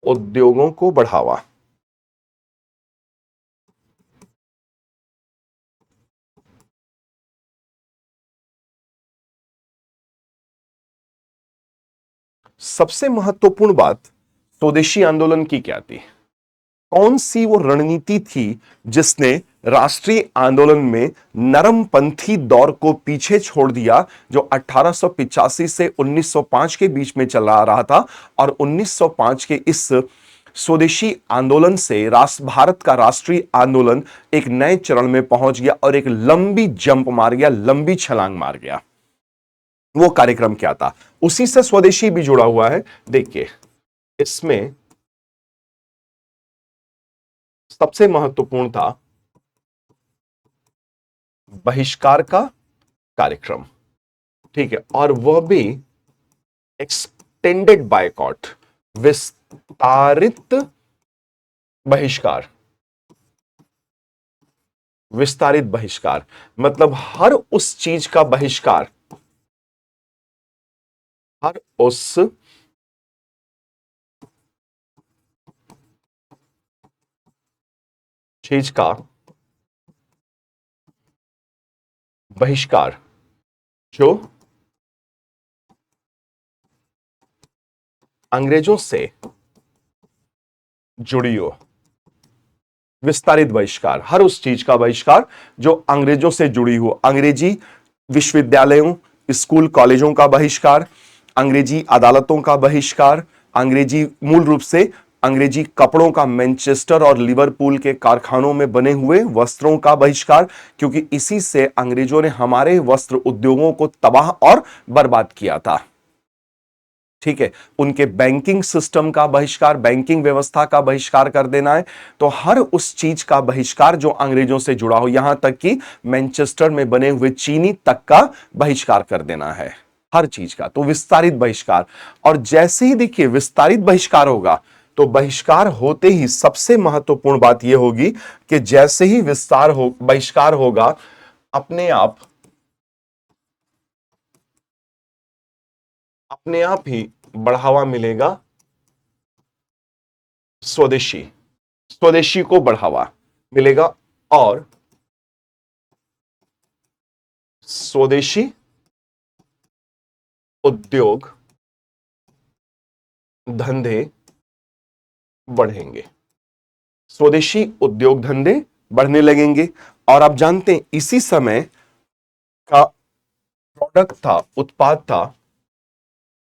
उद्योगों को बढ़ावा। सबसे महत्वपूर्ण बात स्वदेशी आंदोलन की क्या थी? कौन सी वो रणनीति थी जिसने राष्ट्रीय आंदोलन में नरमपंथी दौर को पीछे छोड़ दिया, जो 1885 से 1905 के बीच में चला रहा था, और 1905 के इस स्वदेशी आंदोलन से भारत का राष्ट्रीय आंदोलन एक नए चरण में पहुंच गया और एक लंबी जंप मार गया, लंबी छलांग मार गया। वो कार्यक्रम क्या था? उसी से स्वदेशी भी जुड़ा हुआ है। देखिए, इसमें सबसे महत्वपूर्ण था बहिष्कार का कार्यक्रम, ठीक है, और वह भी एक्सटेंडेड बायकॉट, विस्तारित बहिष्कार। विस्तारित बहिष्कार मतलब हर उस चीज का बहिष्कार, हर उस चीज का बहिष्कार जो अंग्रेजों से जुड़ी हो। विस्तारित बहिष्कार, हर उस चीज का बहिष्कार जो अंग्रेजों से जुड़ी हो। अंग्रेजी विश्वविद्यालयों, स्कूल कॉलेजों का बहिष्कार, अंग्रेजी अदालतों का बहिष्कार, अंग्रेजी मूल रूप से अंग्रेजी कपड़ों का मैनचेस्टर और लिवरपूल के कारखानों में बने हुए वस्त्रों का बहिष्कार, क्योंकि इसी से अंग्रेजों ने हमारे वस्त्र उद्योगों को तबाह और बर्बाद किया था। ठीक है, उनके बैंकिंग सिस्टम का बहिष्कार, बैंकिंग व्यवस्था का बहिष्कार कर देना है। तो हर उस चीज का बहिष्कार जो अंग्रेजों से जुड़ा हो, यहां तक कि मैनचेस्टर में बने हुए चीनी तक का बहिष्कार कर देना है, हर चीज का। तो विस्तारित बहिष्कार। और जैसे ही देखिए विस्तारित बहिष्कार होगा, तो बहिष्कार होते ही सबसे महत्वपूर्ण बात यह होगी कि जैसे ही बहिष्कार होगा, अपने आप ही बढ़ावा मिलेगा स्वदेशी को बढ़ावा मिलेगा, और स्वदेशी उद्योग धंधे बढ़ेंगे। स्वदेशी उद्योग धंधे बढ़ने लगेंगे। और आप जानते हैं इसी समय का प्रोडक्ट था, उत्पाद था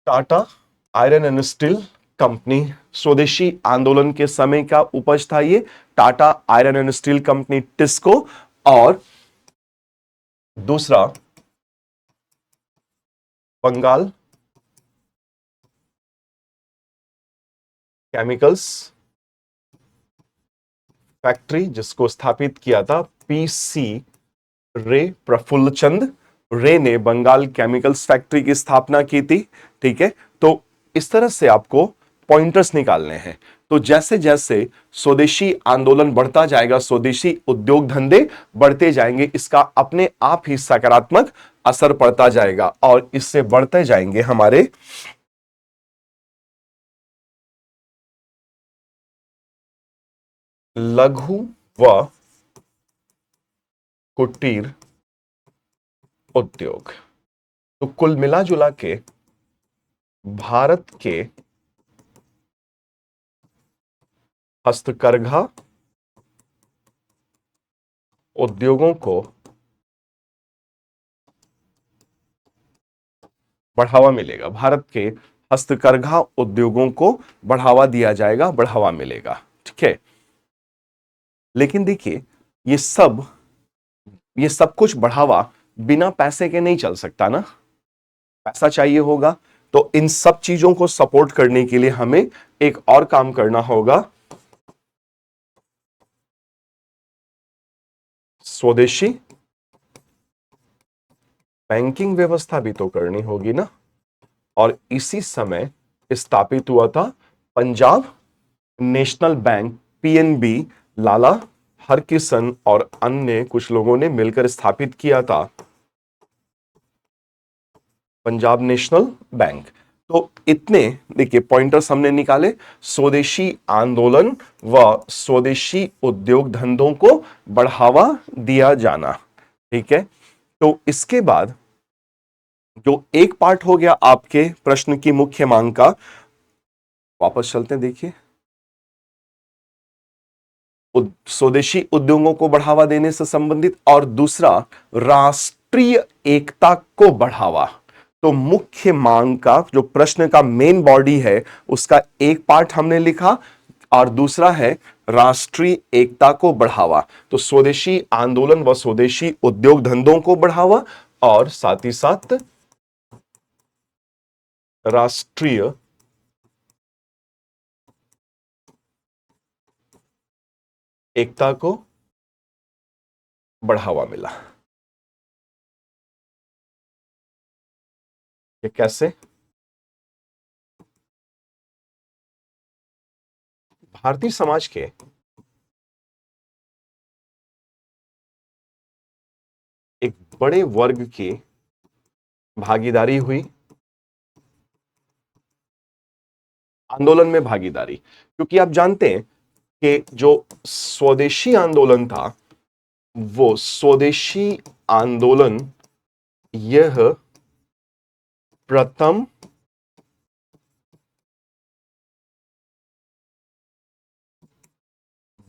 Tata iron and steel company. स्वदेशी आंदोलन के समय का उपज था ये, Tata iron and steel company TISCO, और दूसरा बंगाल केमिकल्स फैक्ट्री, जिसको स्थापित किया था पीसी रे, प्रफुल्ल चंद रे ने बंगाल केमिकल्स फैक्ट्री की स्थापना की थी। ठीक है, तो इस तरह से आपको पॉइंटर्स निकालने हैं। तो जैसे जैसे स्वदेशी आंदोलन बढ़ता जाएगा, स्वदेशी उद्योग धंधे बढ़ते जाएंगे, इसका अपने आप ही सकारात्मक असर पड़ता जाएगा, और इससे बढ़ते जाएंगे हमारे लघु व कुटीर उद्योग। तो कुल मिला जुला के भारत के हस्तकरघा उद्योगों को बढ़ावा मिलेगा। भारत के हस्तकरघा उद्योगों को बढ़ावा दिया जाएगा, बढ़ावा मिलेगा। ठीक है, लेकिन देखिए ये सब कुछ बढ़ावा बिना पैसे के नहीं चल सकता ना, पैसा चाहिए होगा। तो इन सब चीजों को सपोर्ट करने के लिए हमें एक और काम करना होगा, स्वदेशी बैंकिंग व्यवस्था भी तो करनी होगी ना। और इसी समय स्थापित हुआ था? पंजाब नेशनल बैंक, पीएनबी, लाला हरकिशन और अन्य कुछ लोगों ने मिलकर स्थापित किया था पंजाब नेशनल बैंक। तो इतने देखिए पॉइंटर्स हमने निकाले। स्वदेशी आंदोलन व स्वदेशी उद्योग धंधों को बढ़ावा दिया जाना, ठीक है। तो इसके बाद जो एक पार्ट हो गया आपके प्रश्न की मुख्य मांग का, वापस चलते हैं, देखिए स्वदेशी उद्योगों को बढ़ावा देने से संबंधित, और दूसरा राष्ट्रीय एकता को बढ़ावा। तो मुख्य मांग का जो प्रश्न का मेन बॉडी है उसका एक पार्ट हमने लिखा और दूसरा है राष्ट्रीय एकता को बढ़ावा। तो स्वदेशी आंदोलन व स्वदेशी उद्योग धंधों को बढ़ावा और साथ ही साथ राष्ट्रीय एकता को बढ़ावा मिला। ये कैसे? भारतीय समाज के एक बड़े वर्ग की भागीदारी हुई, आंदोलन में भागीदारी। क्योंकि आप जानते हैं कि जो स्वदेशी आंदोलन था, वो स्वदेशी आंदोलन यह प्रथम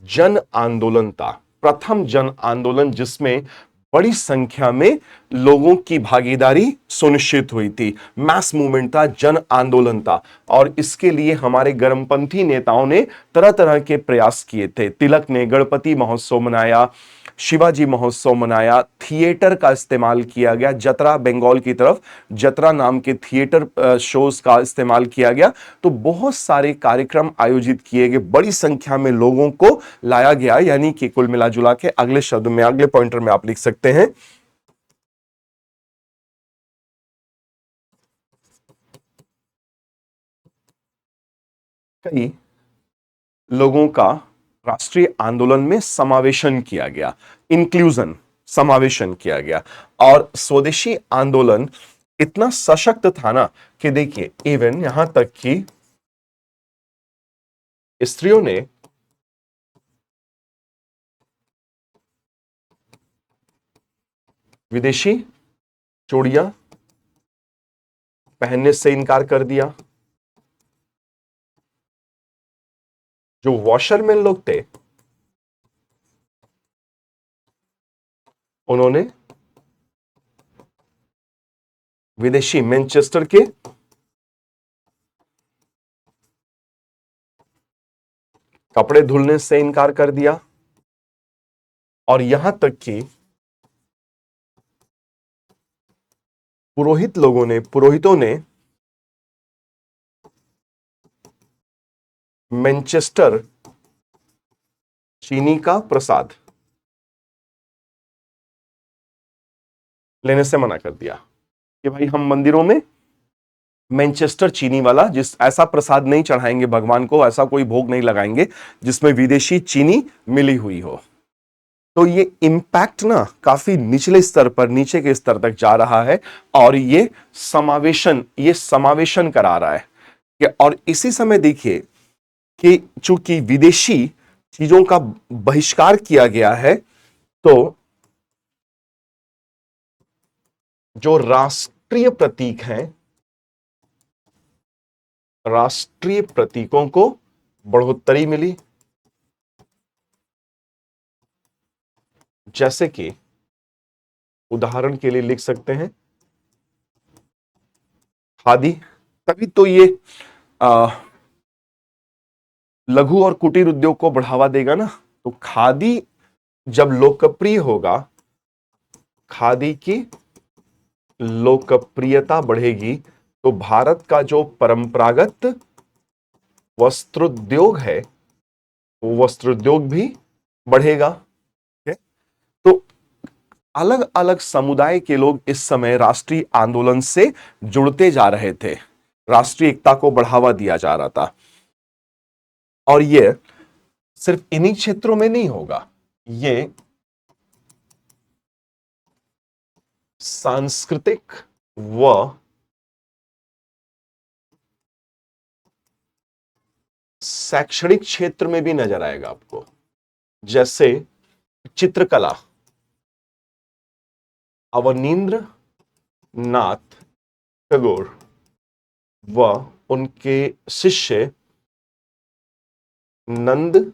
जन आंदोलन था, प्रथम जन आंदोलन जिसमें बड़ी संख्या में लोगों की भागीदारी सुनिश्चित हुई थी। मैस मूवमेंट था, जन आंदोलन था। और इसके लिए हमारे गर्मपंथी नेताओं ने तरह तरह के प्रयास किए थे। तिलक ने गणपति महोत्सव मनाया, शिवाजी महोत्सव मनाया, थिएटर का इस्तेमाल किया गया, जतरा बंगाल की तरफ जतरा नाम के थिएटर शोज का इस्तेमाल किया गया। तो बहुत सारे कार्यक्रम आयोजित किए गए, बड़ी संख्या में लोगों को लाया गया। यानी कि कुल मिला जुला के अगले शब्द में, अगले पॉइंटर में आप लिख सकते हैं, कई लोगों का राष्ट्रीय आंदोलन में समावेशन किया गया, इंक्लूजन, समावेशन किया गया। और स्वदेशी आंदोलन इतना सशक्त था ना कि देखिए इवन यहां तक कि स्त्रियों ने विदेशी चूड़ियां पहनने से इनकार कर दिया। जो वॉशरमैन लोग थे उन्होंने विदेशी मैनचेस्टर के कपड़े धुलने से इनकार कर दिया। और यहां तक कि पुरोहितों ने मैनचेस्टर चीनी का प्रसाद लेने से मना कर दिया कि भाई हम मंदिरों में मैनचेस्टर चीनी वाला ऐसा प्रसाद नहीं चढ़ाएंगे भगवान को, ऐसा कोई भोग नहीं लगाएंगे जिसमें विदेशी चीनी मिली हुई हो। तो ये इंपैक्ट ना काफी निचले स्तर पर, नीचे के स्तर तक जा रहा है और ये समावेशन करा रहा है। और इसी समय देखिए कि चूंकि विदेशी चीजों का बहिष्कार किया गया है, तो जो राष्ट्रीय प्रतीक हैं, राष्ट्रीय प्रतीकों को बढ़ोतरी मिली। जैसे कि उदाहरण के लिए लिख सकते हैं खादी। तभी तो ये लघु और कुटीर उद्योग को बढ़ावा देगा ना। तो खादी जब लोकप्रिय होगा, खादी की लोकप्रियता बढ़ेगी, तो भारत का जो परंपरागत वस्त्रोद्योग है वो वस्त्रोद्योग भी बढ़ेगा। तो अलग अलग समुदाय के लोग इस समय राष्ट्रीय आंदोलन से जुड़ते जा रहे थे। राष्ट्रीय एकता को बढ़ावा दिया जा रहा था। और ये सिर्फ इन्हीं क्षेत्रों में नहीं होगा, ये सांस्कृतिक व शैक्षणिक क्षेत्र में भी नजर आएगा आपको। जैसे चित्रकला, अवनींद्र नाथ टैगोर व उनके शिष्य नंदलाल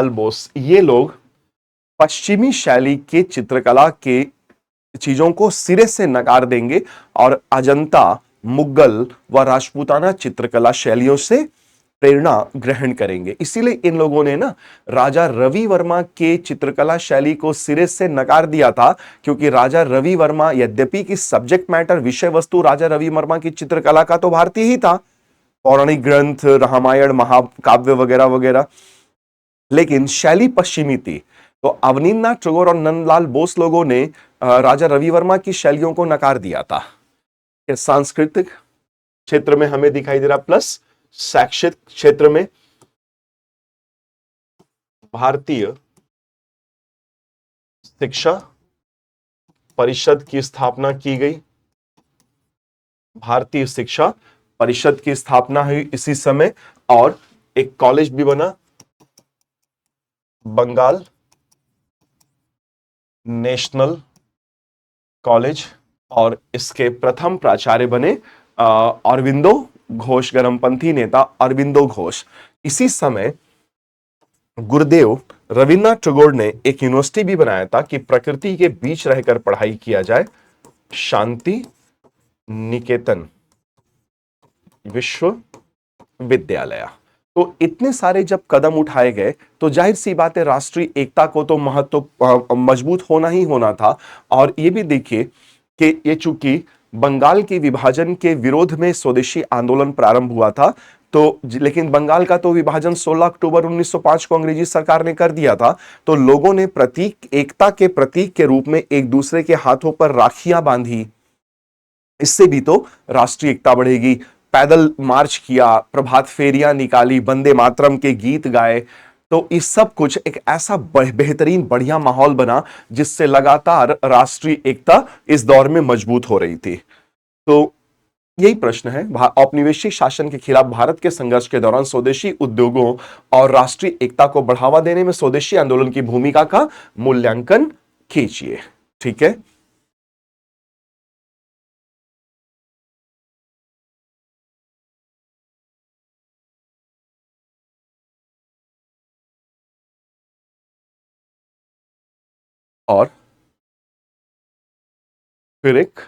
बोस, ये लोग पश्चिमी शैली के चित्रकला के चीजों को सिरे से नकार देंगे और अजंता, मुगल व राजपूताना चित्रकला शैलियों से प्रेरणा ग्रहण करेंगे। इसीलिए इन लोगों ने ना राजा रवि वर्मा के चित्रकला शैली को सिरे से नकार दिया था, क्योंकि राजा रवि वर्मा, यद्यपि कि सब्जेक्ट मैटर, विषय वस्तु राजा रवि वर्मा की चित्रकला का तो भारतीय ही था, पौराणिक ग्रंथ, रामायण, महाकाव्य वगैरह वगैरह, लेकिन शैली पश्चिमी थी। तो अवनींद्रनाथ टैगोर और नंदलाल बोस लोगों ने राजा रवि वर्मा की शैलियों को नकार दिया था। सांस्कृतिक क्षेत्र में हमें दिखाई दे रहा, प्लस शैक्षिक क्षेत्र में भारतीय शिक्षा परिषद की स्थापना की गई। भारतीय शिक्षा परिषद की स्थापना हुई इसी समय, और एक कॉलेज भी बना, बंगाल नेशनल कॉलेज, और इसके प्रथम प्राचार्य बने अरविंदो घोष, गरमपंथी नेता अरविंदो घोष। इसी समय गुरुदेव रविन्द्रनाथ टैगोर ने एक यूनिवर्सिटी भी बनाया था कि प्रकृति के बीच रहकर पढ़ाई किया जाए, शांति निकेतन विश्वविद्यालय। तो इतने सारे जब कदम उठाए गए तो जाहिर सी बात है राष्ट्रीय एकता को तो महत्व मजबूत होना ही होना था। और ये भी देखिए कि ये चूंकि बंगाल के विभाजन के विरोध में स्वदेशी आंदोलन प्रारंभ हुआ था, तो लेकिन बंगाल का तो विभाजन 16 अक्टूबर 1905 को अंग्रेजी सरकार ने कर दिया था। तो लोगों ने प्रतीक, एकता के प्रतीक के रूप में एक दूसरे के हाथों पर राखियां बांधी, इससे भी तो राष्ट्रीय एकता बढ़ेगी। पैदल मार्च किया, प्रभात फेरियां निकाली, वंदे मातरम के गीत गाए। तो इस सब कुछ एक ऐसा बेहतरीन बढ़िया माहौल बना जिससे लगातार राष्ट्रीय एकता इस दौर में मजबूत हो रही थी। तो यही प्रश्न है, औपनिवेशिक शासन के खिलाफ भारत के संघर्ष के दौरान स्वदेशी उद्योगों और राष्ट्रीय एकता को बढ़ावा देने में स्वदेशी आंदोलन की भूमिका का मूल्यांकन कीजिए। ठीक है, और फिर एक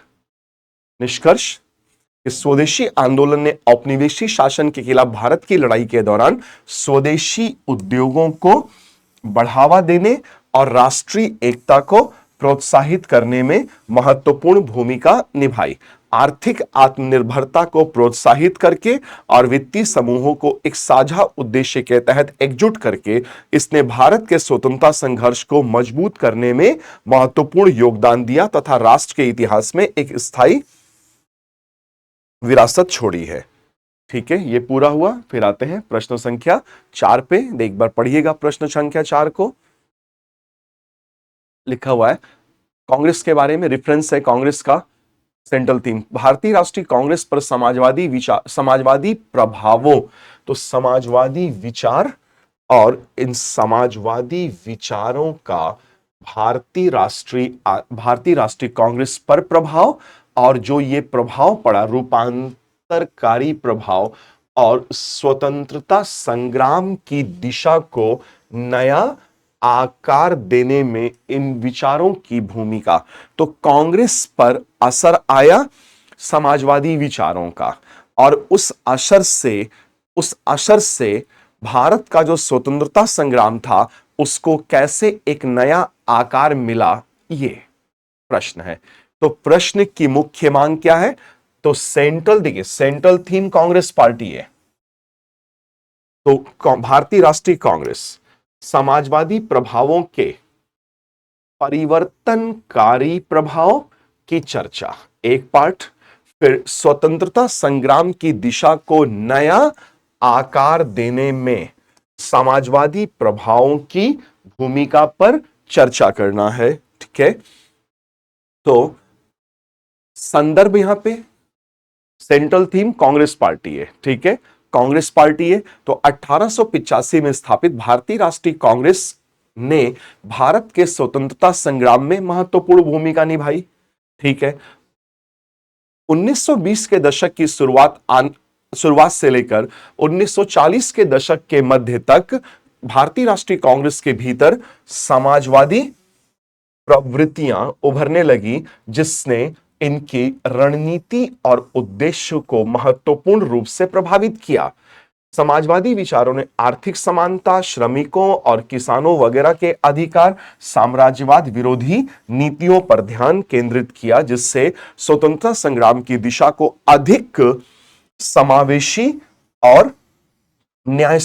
निष्कर्ष, इस स्वदेशी आंदोलन ने औपनिवेशिक शासन के खिलाफ भारत की लड़ाई के दौरान स्वदेशी उद्योगों को बढ़ावा देने और राष्ट्रीय एकता को प्रोत्साहित करने में महत्वपूर्ण भूमिका निभाई। आर्थिक आत्मनिर्भरता को प्रोत्साहित करके और वित्तीय समूहों को एक साझा उद्देश्य के तहत एकजुट करके इसने भारत के स्वतंत्रता संघर्ष को मजबूत करने में महत्वपूर्ण योगदान दिया तथा राष्ट्र के इतिहास में एक स्थायी विरासत छोड़ी है। ठीक है, ये पूरा हुआ। फिर आते हैं प्रश्न संख्या 4 पे। एक बार पढ़िएगा प्रश्न संख्या 4 को। लिखा हुआ है कांग्रेस के बारे में, रेफरेंस है कांग्रेस का सेंट्रल थीम, भारतीय राष्ट्रीय कांग्रेस पर समाजवादी विचार, समाजवादी प्रभावों। तो समाजवादी विचार और इन समाजवादी विचारों का भारतीय राष्ट्रीय कांग्रेस पर प्रभाव, और जो ये प्रभाव पड़ा रूपांतरकारी प्रभाव और स्वतंत्रता संग्राम की दिशा को नया आकार देने में इन विचारों की भूमिका। तो कांग्रेस पर असर आया समाजवादी विचारों का, और उस असर से भारत का जो स्वतंत्रता संग्राम था उसको कैसे एक नया आकार मिला, ये प्रश्न है। तो प्रश्न की मुख्य मांग क्या है? तो देखिए सेंट्रल थीम कांग्रेस पार्टी है, तो भारतीय राष्ट्रीय कांग्रेस समाजवादी प्रभावों के परिवर्तनकारी प्रभाव की चर्चा, एक पार्ट। फिर स्वतंत्रता संग्राम की दिशा को नया आकार देने में समाजवादी प्रभावों की भूमिका पर चर्चा करना है। ठीक है, तो संदर्भ यहां पे सेंट्रल थीम कांग्रेस पार्टी है। ठीक है, कांग्रेस पार्टी है तो 1885 में स्थापित भारतीय राष्ट्रीय कांग्रेस ने भारत के स्वतंत्रता संग्राम में महत्वपूर्ण भूमिका निभाई। ठीक है, 1920 के दशक की शुरुआत से लेकर 1940 के दशक के मध्य तक भारतीय राष्ट्रीय कांग्रेस के भीतर समाजवादी प्रवृत्तियां उभरने लगी, जिसने इनकी रणनीति और उद्देश्य को महत्वपूर्ण रूप से प्रभावित किया। समाजवादी विचारों ने आर्थिक समानता, श्रमिकों और किसानों वगैरह के अधिकार, साम्राज्यवाद विरोधी नीतियों पर ध्यान केंद्रित किया, जिससे स्वतंत्रता संग्राम की दिशा को अधिक समावेशी और न्याय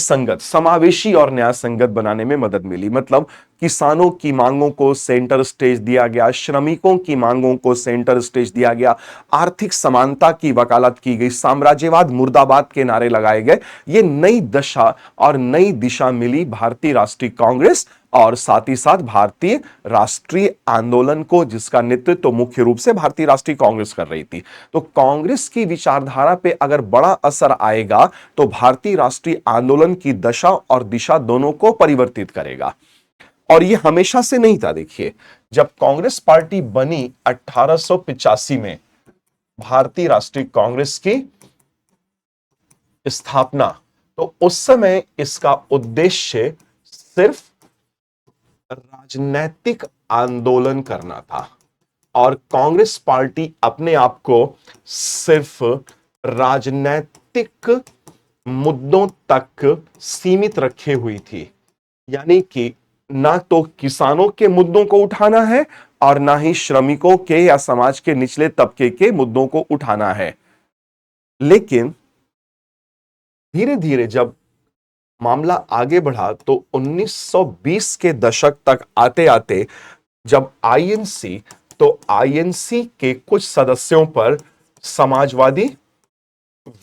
संगत बनाने में मदद मिली। मतलब किसानों की मांगों को सेंटर स्टेज दिया गया, श्रमिकों की मांगों को सेंटर स्टेज दिया गया, आर्थिक समानता की वकालत की गई, साम्राज्यवाद मुर्दाबाद के नारे लगाए गए। ये नई दशा और नई दिशा मिली भारतीय राष्ट्रीय कांग्रेस और साथ ही साथ भारतीय राष्ट्रीय आंदोलन को, जिसका नेतृत्व तो मुख्य रूप से भारतीय राष्ट्रीय कांग्रेस कर रही थी। तो कांग्रेस की विचारधारा पे अगर बड़ा असर आएगा तो भारतीय राष्ट्रीय आंदोलन की दशा और दिशा दोनों को परिवर्तित करेगा। और यह हमेशा से नहीं था। देखिए, जब कांग्रेस पार्टी बनी 1885 में, भारतीय राष्ट्रीय कांग्रेस की स्थापना, तो उस समय इसका उद्देश्य सिर्फ राजनैतिक आंदोलन करना था और कांग्रेस पार्टी अपने आप को सिर्फ राजनैतिक मुद्दों तक सीमित रखे हुई थी। यानी कि ना तो किसानों के मुद्दों को उठाना है और ना ही श्रमिकों के या समाज के निचले तबके के मुद्दों को उठाना है। लेकिन धीरे धीरे जब मामला आगे बढ़ा तो 1920 के दशक तक आते आते जब आईएनसी के कुछ सदस्यों पर समाजवादी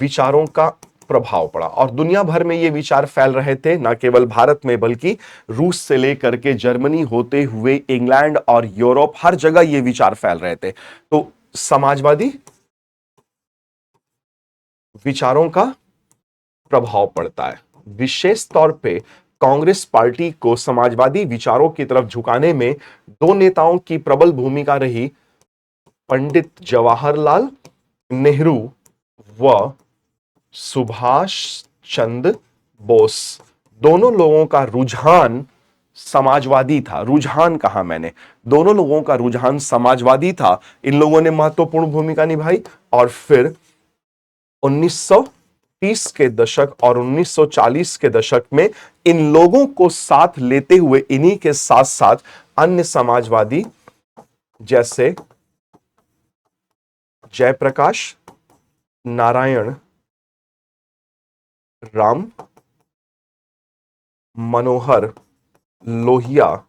विचारों का प्रभाव पड़ा और दुनिया भर में ये विचार फैल रहे थे, न केवल भारत में बल्कि रूस से लेकर के जर्मनी होते हुए इंग्लैंड और यूरोप, हर जगह ये विचार फैल रहे थे। तो समाजवादी विचारों का प्रभाव पड़ता है। विशेष तौर पे कांग्रेस पार्टी को समाजवादी विचारों की तरफ झुकाने में दो नेताओं की प्रबल भूमिका रही, पंडित जवाहरलाल नेहरू व सुभाष चंद्र बोस। दोनों लोगों का रुझान समाजवादी था। रुझान कहा मैंने, दोनों लोगों का रुझान समाजवादी था। इन लोगों ने महत्वपूर्ण भूमिका निभाई और फिर 1930 के दशक और 1940 के दशक में इन लोगों को साथ लेते हुए इन्हीं के साथ साथ अन्य समाजवादी जैसे जयप्रकाश नारायण, राम मनोहर लोहिया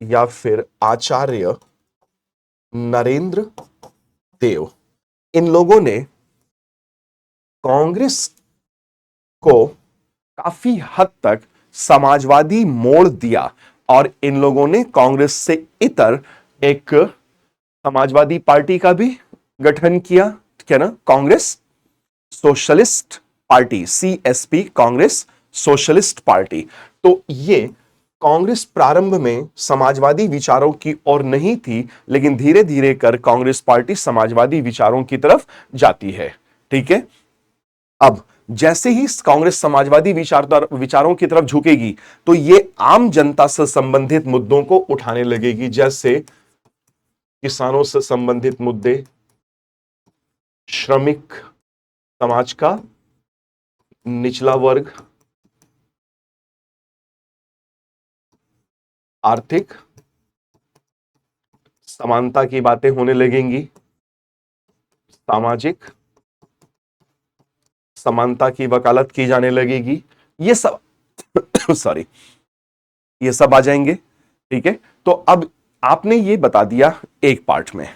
या फिर आचार्य नरेंद्र देव, इन लोगों ने कांग्रेस को काफी हद तक समाजवादी मोड़ दिया और इन लोगों ने कांग्रेस से इतर एक समाजवादी पार्टी का भी गठन किया। ठीक है ना, Congress socialist party, CSP, Congress socialist party. तो ये कांग्रेस प्रारंभ में समाजवादी विचारों की ओर नहीं थी, लेकिन धीरे धीरे कर कांग्रेस पार्टी समाजवादी विचारों की तरफ जाती है। ठीक है, अब जैसे ही कांग्रेस समाजवादी विचारों की तरफ झुकेगी तो ये आम जनता से संबंधित मुद्दों को उठाने लगेगी, जैसे किसानों से संबंधित मुद्दे, श्रमिक समाज का निचला वर्ग, आर्थिक समानता की बातें होने लगेंगी, सामाजिक समानता की वकालत की जाने लगेगी। ये सब ये सब आ जाएंगे। ठीक है, तो अब आपने ये बता दिया एक पार्ट में।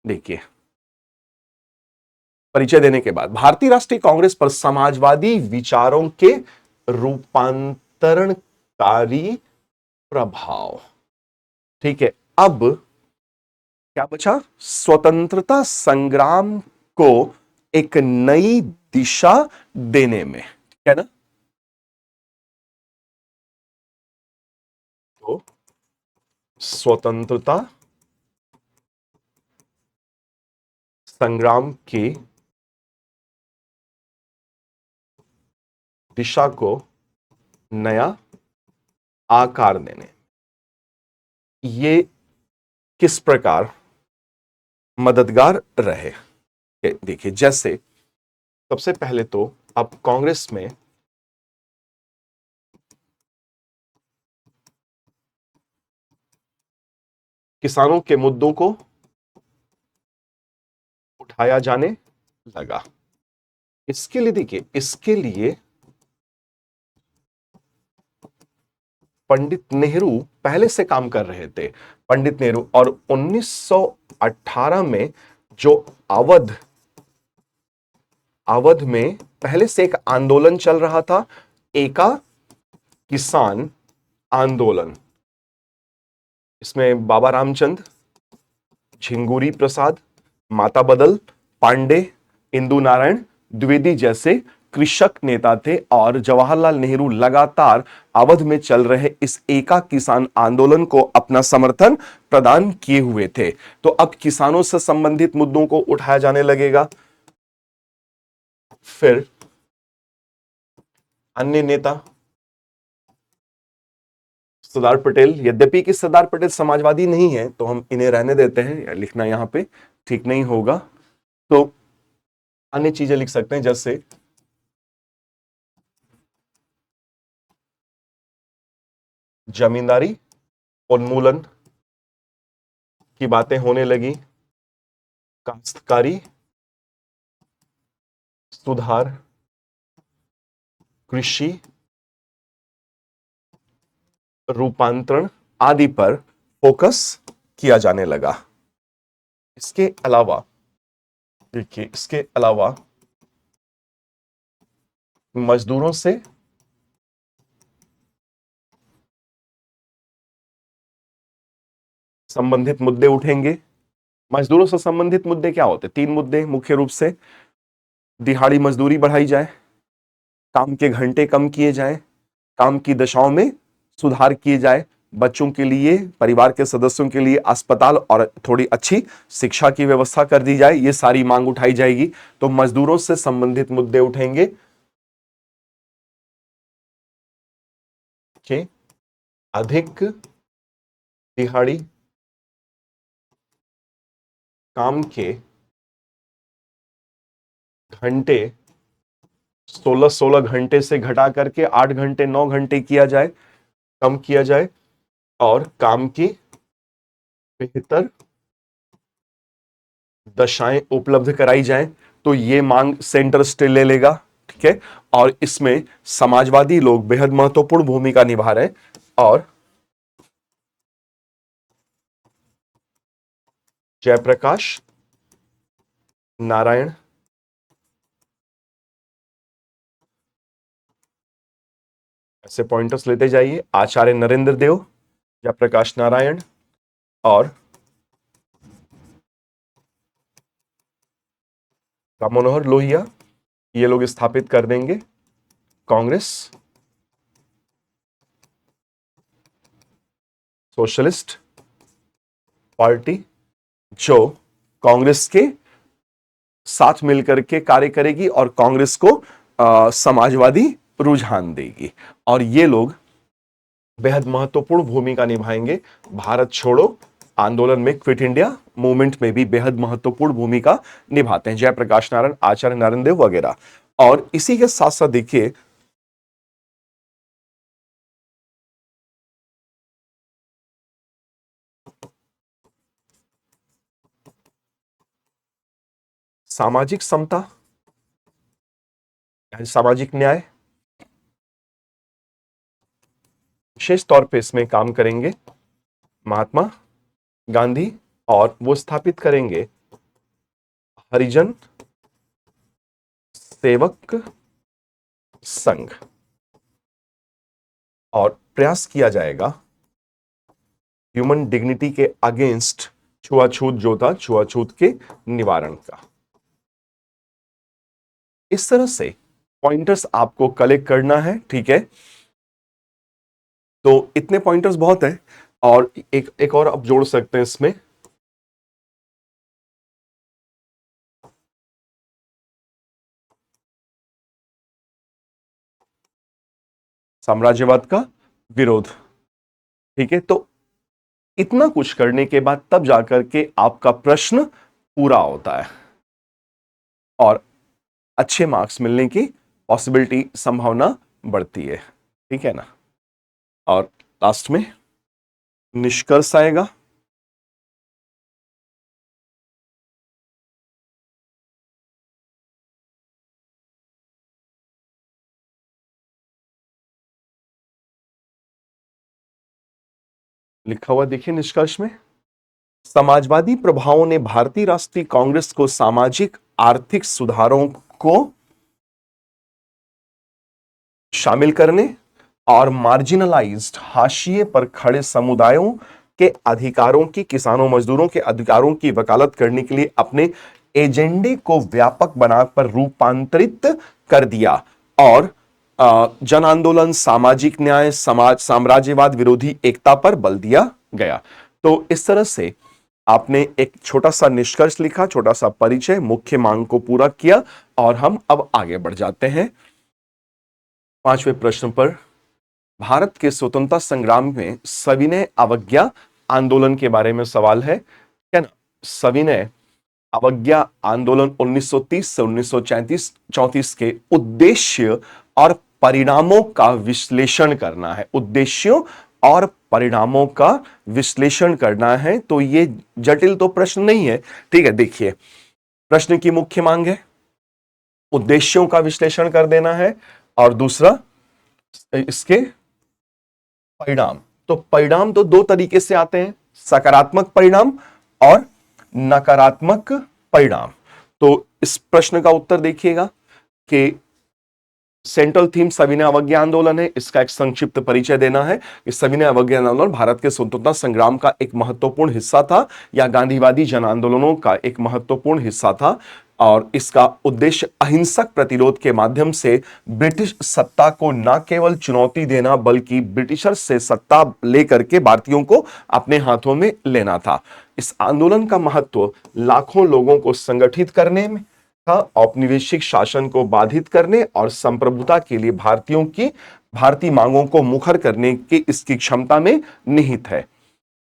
देखिए, परिचय देने के बाद भारतीय राष्ट्रीय कांग्रेस पर समाजवादी विचारों के रूपांतरणकारी प्रभाव। ठीक है, अब क्या बचा? स्वतंत्रता संग्राम को एक नई दिशा देने में, ठीक है ना? तो स्वतंत्रता संग्राम की दिशा को नया आकार देने, ये किस प्रकार मददगार रहे? देखिए, जैसे सबसे पहले तो अब कांग्रेस में किसानों के मुद्दों को उठाया जाने लगा। इसके लिए देखिए, इसके लिए पंडित नेहरू पहले से काम कर रहे थे। पंडित नेहरू, और 1918 में जो अवध अवध में पहले से एक आंदोलन चल रहा था, एका किसान आंदोलन। इसमें बाबा रामचंद्र, झिंगुरी प्रसाद, माता बदल पांडे, इंदु नारायण द्विवेदी जैसे कृषक नेता थे, और जवाहरलाल नेहरू लगातार अवध में चल रहे इस एका किसान आंदोलन को अपना समर्थन प्रदान किए हुए थे। तो अब किसानों से संबंधित मुद्दों को उठाया जाने लगेगा। फिर अन्य नेता सरदार पटेल, यद्यपि कि सरदार पटेल समाजवादी नहीं है तो हम इन्हें रहने देते हैं, लिखना यहां पे ठीक नहीं होगा, तो अन्य चीजें लिख सकते हैं, जैसे जमींदारी उन्मूलन की बातें होने लगी, काश्तकारी सुधार, कृषि रूपांतरण आदि पर फोकस किया जाने लगा। इसके अलावा देखिए, इसके अलावा मजदूरों से संबंधित मुद्दे उठेंगे। मजदूरों से संबंधित मुद्दे क्या होते हैं? तीन मुद्दे मुख्य रूप से: दिहाड़ी मजदूरी बढ़ाई जाए, काम के घंटे कम किए जाएं, काम की दशाओं में सुधार किए जाए, बच्चों के लिए, परिवार के सदस्यों के लिए अस्पताल और थोड़ी अच्छी शिक्षा की व्यवस्था कर दी जाए। ये सारी मांग उठाई जाएगी। तो मजदूरों से संबंधित मुद्दे उठेंगे कि अधिक दिहाड़ी, काम के घंटे 16-16 घंटे से घटा करके 8 घंटे 9 घंटे किया जाए, कम किया जाए, और काम की बेहतर दशाएं उपलब्ध कराई जाएं। तो ये मांग सेंटर स्टेज ले लेगा, ठीक है। और इसमें समाजवादी लोग बेहद महत्वपूर्ण भूमिका निभा रहे हैं, और जयप्रकाश नारायण, ऐसे पॉइंटर्स लेते जाइए, आचार्य नरेंद्र देव, जयप्रकाश नारायण और राम मनोहर लोहिया, ये लोग स्थापित कर देंगे कांग्रेस सोशलिस्ट पार्टी, जो कांग्रेस के साथ मिलकर के कार्य करेगी और कांग्रेस को समाजवादी रुझान देगी। और ये लोग बेहद महत्वपूर्ण भूमिका निभाएंगे भारत छोड़ो आंदोलन में, क्विट इंडिया मूवमेंट में भी बेहद महत्वपूर्ण भूमिका निभाते हैं जयप्रकाश नारायण, आचार्य नारायण देव वगैरह। और इसी के साथ साथ देखिए, सामाजिक समता, सामाजिक न्याय, विशेष तौर पे इसमें काम करेंगे महात्मा गांधी, और वो स्थापित करेंगे हरिजन सेवक संघ, और प्रयास किया जाएगा ह्यूमन डिग्निटी के अगेंस्ट छुआछूत जो था, छुआछूत के निवारण का। इस तरह से पॉइंटर्स आपको कलेक्ट करना है, ठीक है। तो इतने पॉइंटर्स बहुत है, और एक और आप जोड़ सकते हैं इसमें, साम्राज्यवाद का विरोध, ठीक है। तो इतना कुछ करने के बाद तब जाकर के आपका प्रश्न पूरा होता है और अच्छे मार्क्स मिलने की पॉसिबिलिटी, संभावना बढ़ती है, ठीक है ना। और लास्ट में निष्कर्ष आएगा। लिखा हुआ देखिए निष्कर्ष में, समाजवादी प्रभावों ने भारतीय राष्ट्रीय कांग्रेस को सामाजिक आर्थिक सुधारों को शामिल करने और मार्जिनलाइज्ड, हाशिए पर खड़े समुदायों के अधिकारों की, किसानों मजदूरों के अधिकारों की वकालत करने के लिए अपने एजेंडे को व्यापक बनाकर रूपांतरित कर दिया, और जन आंदोलन, सामाजिक न्याय, समाज, साम्राज्यवाद विरोधी एकता पर बल दिया गया। तो इस तरह से आपने एक छोटा सा निष्कर्ष लिखा, छोटा सा परिचय, मुख्य मांग को पूरा किया, और हम अब आगे बढ़ जाते हैं 5वें प्रश्न पर। भारत के स्वतंत्रता संग्राम में सविनय अवज्ञा आंदोलन के बारे में सवाल है, क्या ना। सविनय अवज्ञा आंदोलन 1930 से 1934 के उद्देश्य और परिणामों का विश्लेषण करना है। उद्देश्यों और परिणामों का विश्लेषण करना है, तो ये जटिल तो प्रश्न नहीं है, ठीक है। देखिए, प्रश्न की मुख्य मांग है उद्देश्यों का विश्लेषण कर देना है, और दूसरा इसके परिणाम। तो परिणाम तो दो तरीके से आते हैं, सकारात्मक परिणाम और नकारात्मक परिणाम। तो इस प्रश्न का उत्तर देखिएगा कि सेंट्रल थीम सविनय अवज्ञा आंदोलन है। इसका एक संक्षिप्त परिचय देना है कि सविनय अवज्ञा आंदोलन भारत के स्वतंत्रता संग्राम का एक महत्वपूर्ण हिस्सा था, या गांधीवादी जन आंदोलनों का एक महत्वपूर्ण हिस्सा था, और इसका उद्देश्य अहिंसक प्रतिरोध के माध्यम से ब्रिटिश सत्ता को न केवल चुनौती देना, बल्कि ब्रिटिशर से सत्ता लेकर के भारतीयों को अपने हाथों में लेना था। इस आंदोलन का महत्व लाखों लोगों को संगठित करने में था, औपनिवेशिक शासन को बाधित करने और संप्रभुता के लिए भारतीय मांगों को मुखर करने की इसकी क्षमता में निहित है।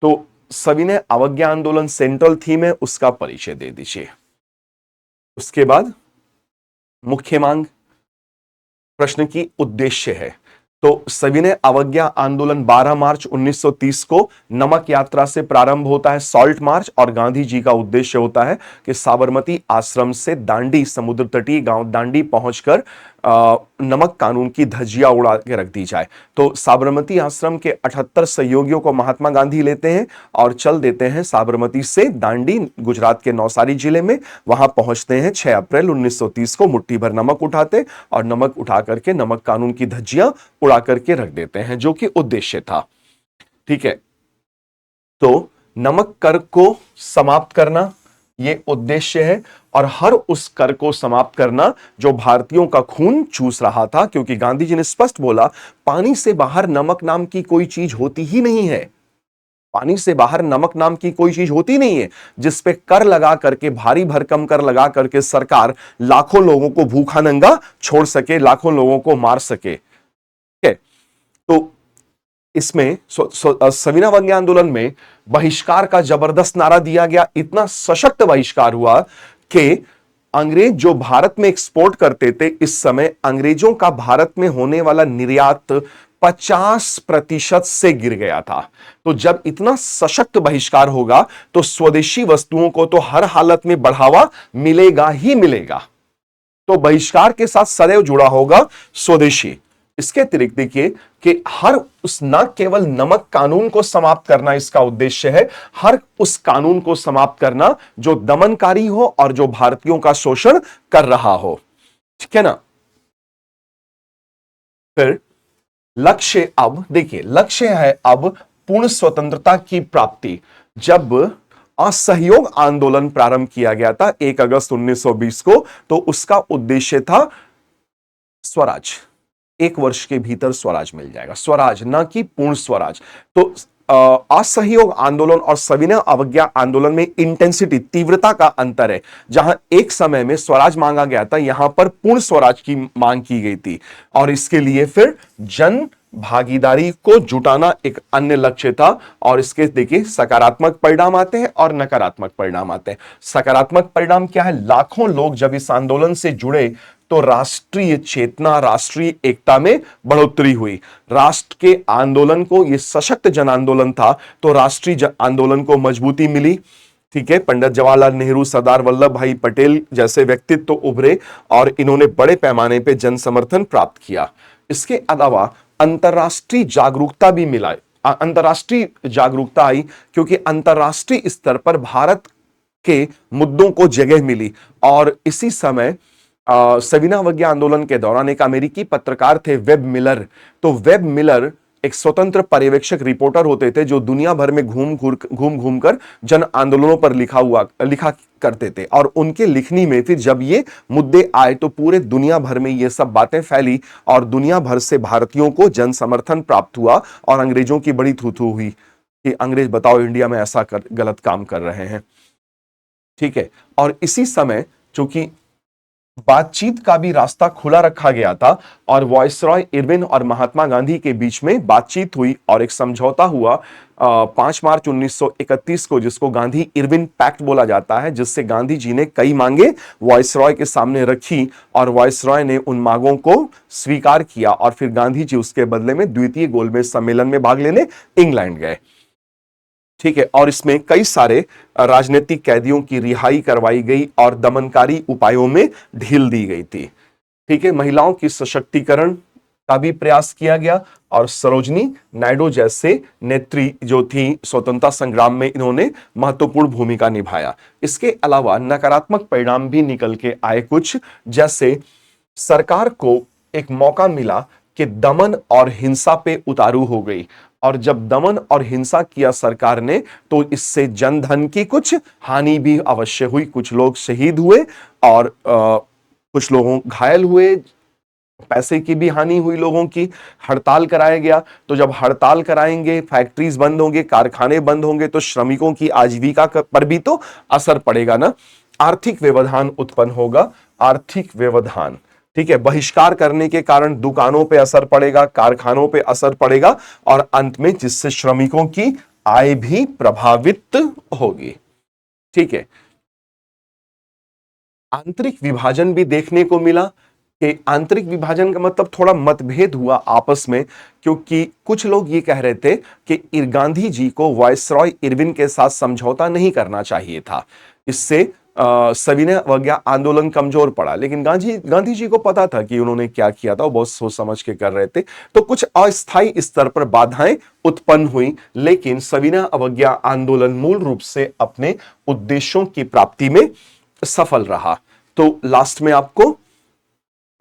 तो सविनय अवज्ञा आंदोलन सेंट्रल थीम है, उसका परिचय दे दीजिए। उसके बाद मुख्य मांग, प्रश्न की उद्देश्य है। तो सविनय अवज्ञा आंदोलन 12 मार्च 1930 को नमक यात्रा से प्रारंभ होता है, सॉल्ट मार्च, और गांधी जी का उद्देश्य होता है कि साबरमती आश्रम से दांडी, समुद्र तटीय गांव दांडी पहुंचकर नमक कानून की धज्जियां उड़ा के रख दी जाए। तो साबरमती आश्रम के 78 सहयोगियों को महात्मा गांधी लेते हैं और चल देते हैं साबरमती से दांडी, गुजरात के नवसारी जिले में। वहां पहुंचते हैं 6 अप्रैल 1930 को, मुट्ठी भर नमक उठाते और नमक उठा करके नमक कानून की धज्जियां उड़ा करके रख देते हैं, जो कि उद्देश्य था, ठीक है। तो नमक कर को समाप्त करना ये उद्देश्य है, और हर उस कर को समाप्त करना जो भारतीयों का खून चूस रहा था, क्योंकि गांधी जी ने स्पष्ट बोला, पानी से बाहर नमक नाम की कोई चीज होती ही नहीं है। पानी से बाहर नमक नाम की कोई चीज होती नहीं है जिस पे कर लगा करके, भारी भरकम कर लगा करके सरकार लाखों लोगों को भूखा नंगा छोड़ सके, लाखों लोगों को मार सके। तो इसमें सविनय अवज्ञा आंदोलन में बहिष्कार का जबरदस्त नारा दिया गया। इतना सशक्त बहिष्कार हुआ कि अंग्रेज जो भारत में एक्सपोर्ट करते थे, इस समय अंग्रेजों का भारत में होने वाला निर्यात 50% से गिर गया था। तो जब इतना सशक्त बहिष्कार होगा तो स्वदेशी वस्तुओं को तो हर हालत में बढ़ावा मिलेगा ही मिलेगा। तो बहिष्कार के साथ सदैव जुड़ा होगा स्वदेशी। इसके अतिरिक्त देखिए कि हर उस न केवल नमक कानून को समाप्त करना इसका उद्देश्य है, हर उस कानून को समाप्त करना जो दमनकारी हो और जो भारतीयों का शोषण कर रहा हो। ठीक है ना। फिर लक्ष्य, अब देखिए लक्ष्य है अब पूर्ण स्वतंत्रता की प्राप्ति। जब असहयोग आंदोलन प्रारंभ किया गया था 1 अगस्त 1920 को, तो उसका उद्देश्य था स्वराज, 1 वर्ष के भीतर स्वराज मिल जाएगा, स्वराज ना कि पूर्ण स्वराज। तो असहयोग आंदोलन और सविनय अवज्ञा आंदोलन में इंटेंसिटी, तीव्रता का अंतर है। जहां एक समय में स्वराज मांगा गया था, यहां पर पूर्ण स्वराज की मांग की गई थी, और इसके लिए फिर जन भागीदारी को जुटाना एक अन्य लक्ष्य था। और इसके देखिए सकारात्मक परिणाम आते हैं और नकारात्मक परिणाम आते हैं। सकारात्मक परिणाम क्या है? लाखों लोग जब इस आंदोलन से जुड़े तो राष्ट्रीय चेतना, राष्ट्रीय एकता में बढ़ोतरी हुई। राष्ट्र के आंदोलन को, यह सशक्त जन आंदोलन था, तो राष्ट्रीय आंदोलन को मजबूती मिली। ठीक है, पंडित जवाहरलाल नेहरू, सरदार वल्लभ भाई पटेल जैसे व्यक्तित्व तो उभरे और इन्होंने बड़े पैमाने पर जन समर्थन प्राप्त किया। इसके अलावा अंतरराष्ट्रीय जागरूकता भी मिला, अंतरराष्ट्रीय जागरूकता आई, क्योंकि अंतरराष्ट्रीय स्तर पर भारत के मुद्दों को जगह मिली। और इसी समय सविनय अवज्ञा आंदोलन के दौरान एक अमेरिकी पत्रकार थे, वेब मिलर। तो वेब मिलर एक स्वतंत्र पर्यवेक्षक रिपोर्टर होते थे, जो दुनिया भर में घूम घूम कर जन आंदोलनों पर लिखा करते थे। और उनके लिखनी में फिर जब ये मुद्दे आए तो पूरे दुनिया भर में ये सब बातें फैली और दुनिया भर से भारतीयों को जन समर्थन प्राप्त हुआ और अंग्रेजों की बड़ी थू थू हुई कि अंग्रेज बताओ इंडिया में ऐसा गलत काम कर रहे हैं। ठीक है, और इसी समय चूंकि बातचीत का भी रास्ता खुला रखा गया था और वायसरॉय इरविन और महात्मा गांधी के बीच में बातचीत हुई और एक समझौता हुआ 5 मार्च 1931 को, जिसको गांधी इरविन पैक्ट बोला जाता है, जिससे गांधी जी ने कई मांगे वायसरॉय के सामने रखी और वायसरॉय ने उन मांगों को स्वीकार किया। और फिर गांधी जी उसके बदले में द्वितीय गोलमेज सम्मेलन में भाग लेने इंग्लैंड गए। ठीक है, और इसमें कई सारे राजनीतिक कैदियों की रिहाई करवाई गई और दमनकारी उपायों में ढील दी गई थी। ठीक है, महिलाओं की सशक्तिकरण का भी प्रयास किया गया और सरोजनी नायडू जैसे नेत्री जो थी स्वतंत्रता संग्राम में, इन्होंने महत्वपूर्ण भूमिका निभाया। इसके अलावा नकारात्मक परिणाम भी निकल के आए कुछ, जैसे सरकार को एक मौका मिला कि दमन और हिंसा पे उतारू हो गई, और जब दमन और हिंसा किया सरकार ने तो इससे जनधन की कुछ हानि भी अवश्य हुई। कुछ लोग शहीद हुए और कुछ लोगों घायल हुए, पैसे की भी हानि हुई लोगों की। हड़ताल कराया गया, तो जब हड़ताल कराएंगे, फैक्ट्रीज बंद होंगे, कारखाने बंद होंगे, तो श्रमिकों की आजीविका पर भी तो असर पड़ेगा ना। आर्थिक व्यवधान उत्पन्न होगा, आर्थिक व्यवधान। ठीक है, बहिष्कार करने के कारण दुकानों पे असर पड़ेगा, कारखानों पे असर पड़ेगा और अंत में जिससे श्रमिकों की आय भी प्रभावित होगी। ठीक है, आंतरिक विभाजन भी देखने को मिला कि आंतरिक विभाजन का मतलब थोड़ा मतभेद हुआ आपस में, क्योंकि कुछ लोग ये कह रहे थे कि गांधी जी को वायसरॉय इरविन के साथ समझौता नहीं करना चाहिए था, इससे सविनय अवज्ञा आंदोलन कमजोर पड़ा। लेकिन गांधी जी को पता था कि उन्होंने क्या किया था, वो बहुत सोच समझ के कर रहे थे। तो कुछ अस्थायी स्तर पर बाधाएं उत्पन्न हुई, लेकिन सविनय अवज्ञा आंदोलन मूल रूप से अपने उद्देश्यों की प्राप्ति में सफल रहा। तो लास्ट में आपको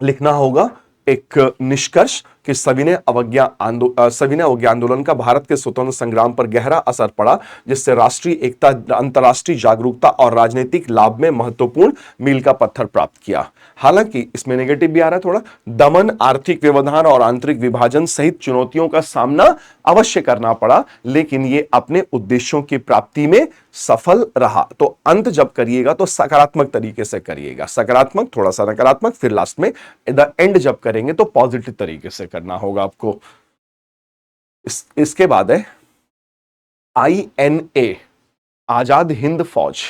लिखना होगा एक निष्कर्ष कि सविनय अवज्ञा आंदोलन का भारत के स्वतंत्र संग्राम पर गहरा असर पड़ा, जिससे राष्ट्रीय एकता, अंतर्राष्ट्रीय जागरूकता और राजनीतिक लाभ में महत्वपूर्ण मील का पत्थर प्राप्त किया। हालांकि इसमें नेगेटिव भी आ रहा है थोड़ा, दमन, आर्थिक व्यवधान और आंतरिक विभाजन सहित चुनौतियों का सामना अवश्य करना पड़ा, लेकिन ये अपने उद्देश्यों की प्राप्ति में सफल रहा। तो अंत जब करिएगा तो सकारात्मक तरीके से करिएगा, सकारात्मक, थोड़ा सा नकारात्मक, फिर लास्ट में द एंड जब करेंगे तो पॉजिटिव तरीके से करना होगा आपको। इसके बाद है INA, आजाद हिंद फौज,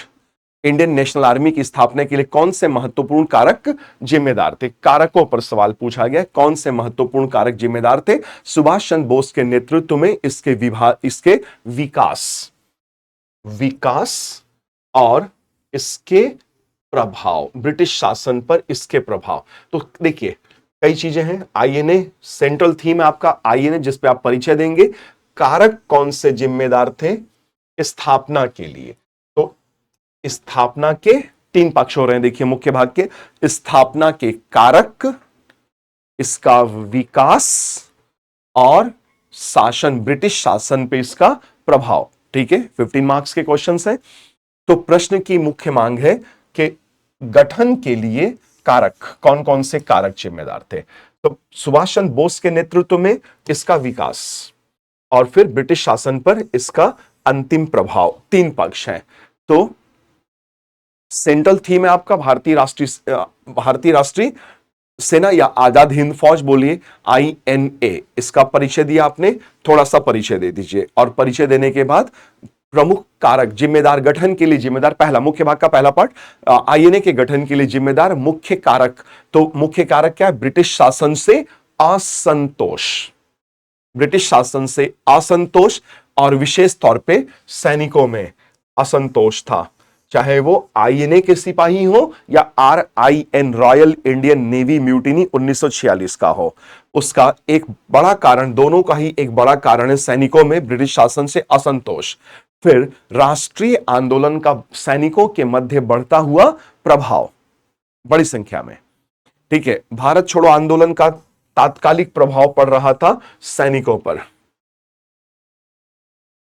इंडियन नेशनल आर्मी की स्थापना के लिए कौन से महत्वपूर्ण कारक जिम्मेदार थे? कारकों पर सवाल पूछा गया, कौन से महत्वपूर्ण कारक जिम्मेदार थे? सुभाष चंद्र बोस के नेतृत्व में इसके विकास और इसके प्रभाव, ब्रिटिश शासन पर इसके प्रभाव। तो देखिए कई चीजें हैं। आईएनए सेंट्रल थीम है आपका, आईएनए जिसपे आप परिचय देंगे। कारक कौन से जिम्मेदार थे स्थापना के लिए? तो स्थापना के तीन पक्ष हो रहे हैं, देखिए मुख्य भाग के। स्थापना के कारक, इसका विकास और शासन, ब्रिटिश शासन पे इसका प्रभाव। ठीक है, 15 मार्क्स के क्वेश्चंस हैं। तो प्रश्न की मुख्य मांग है कि गठन के लिए कारक, कौन कौन से कारक जिम्मेदार थे? तो सुभाष चंद्र बोस के नेतृत्व में इसका विकास और फिर ब्रिटिश शासन पर इसका अंतिम प्रभाव, तीन पक्ष हैं। तो सेंट्रल थीम है आपका भारतीय राष्ट्रीय सेना या आजाद हिंद फौज, बोलिए आईएनए। इसका परिचय दिया आपने, थोड़ा सा परिचय दे दीजिए। और परिचय देने के बाद प्रमुख कारक जिम्मेदार, गठन के लिए जिम्मेदार, पहला मुख्य भाग का पहला पार्ट, आईएनए के गठन के लिए जिम्मेदार मुख्य कारक। तो मुख्य कारक क्या है? ब्रिटिश शासन से असंतोष, ब्रिटिश शासन से असंतोष और विशेष तौर पे सैनिकों में असंतोष था, चाहे वो आईएनए के सिपाही हो या RIN royal Indian navy mutiny 1946 का हो। उसका एक बड़ा कारण, दोनों का ही एक बड़ा कारण है सैनिकों में ब्रिटिश शासन से असंतोष। फिर राष्ट्रीय आंदोलन का सैनिकों के मध्य बढ़ता हुआ प्रभाव बड़ी संख्या में। ठीक है, भारत छोड़ो आंदोलन का तात्कालिक प्रभाव पड़ रहा था सैनिकों पर।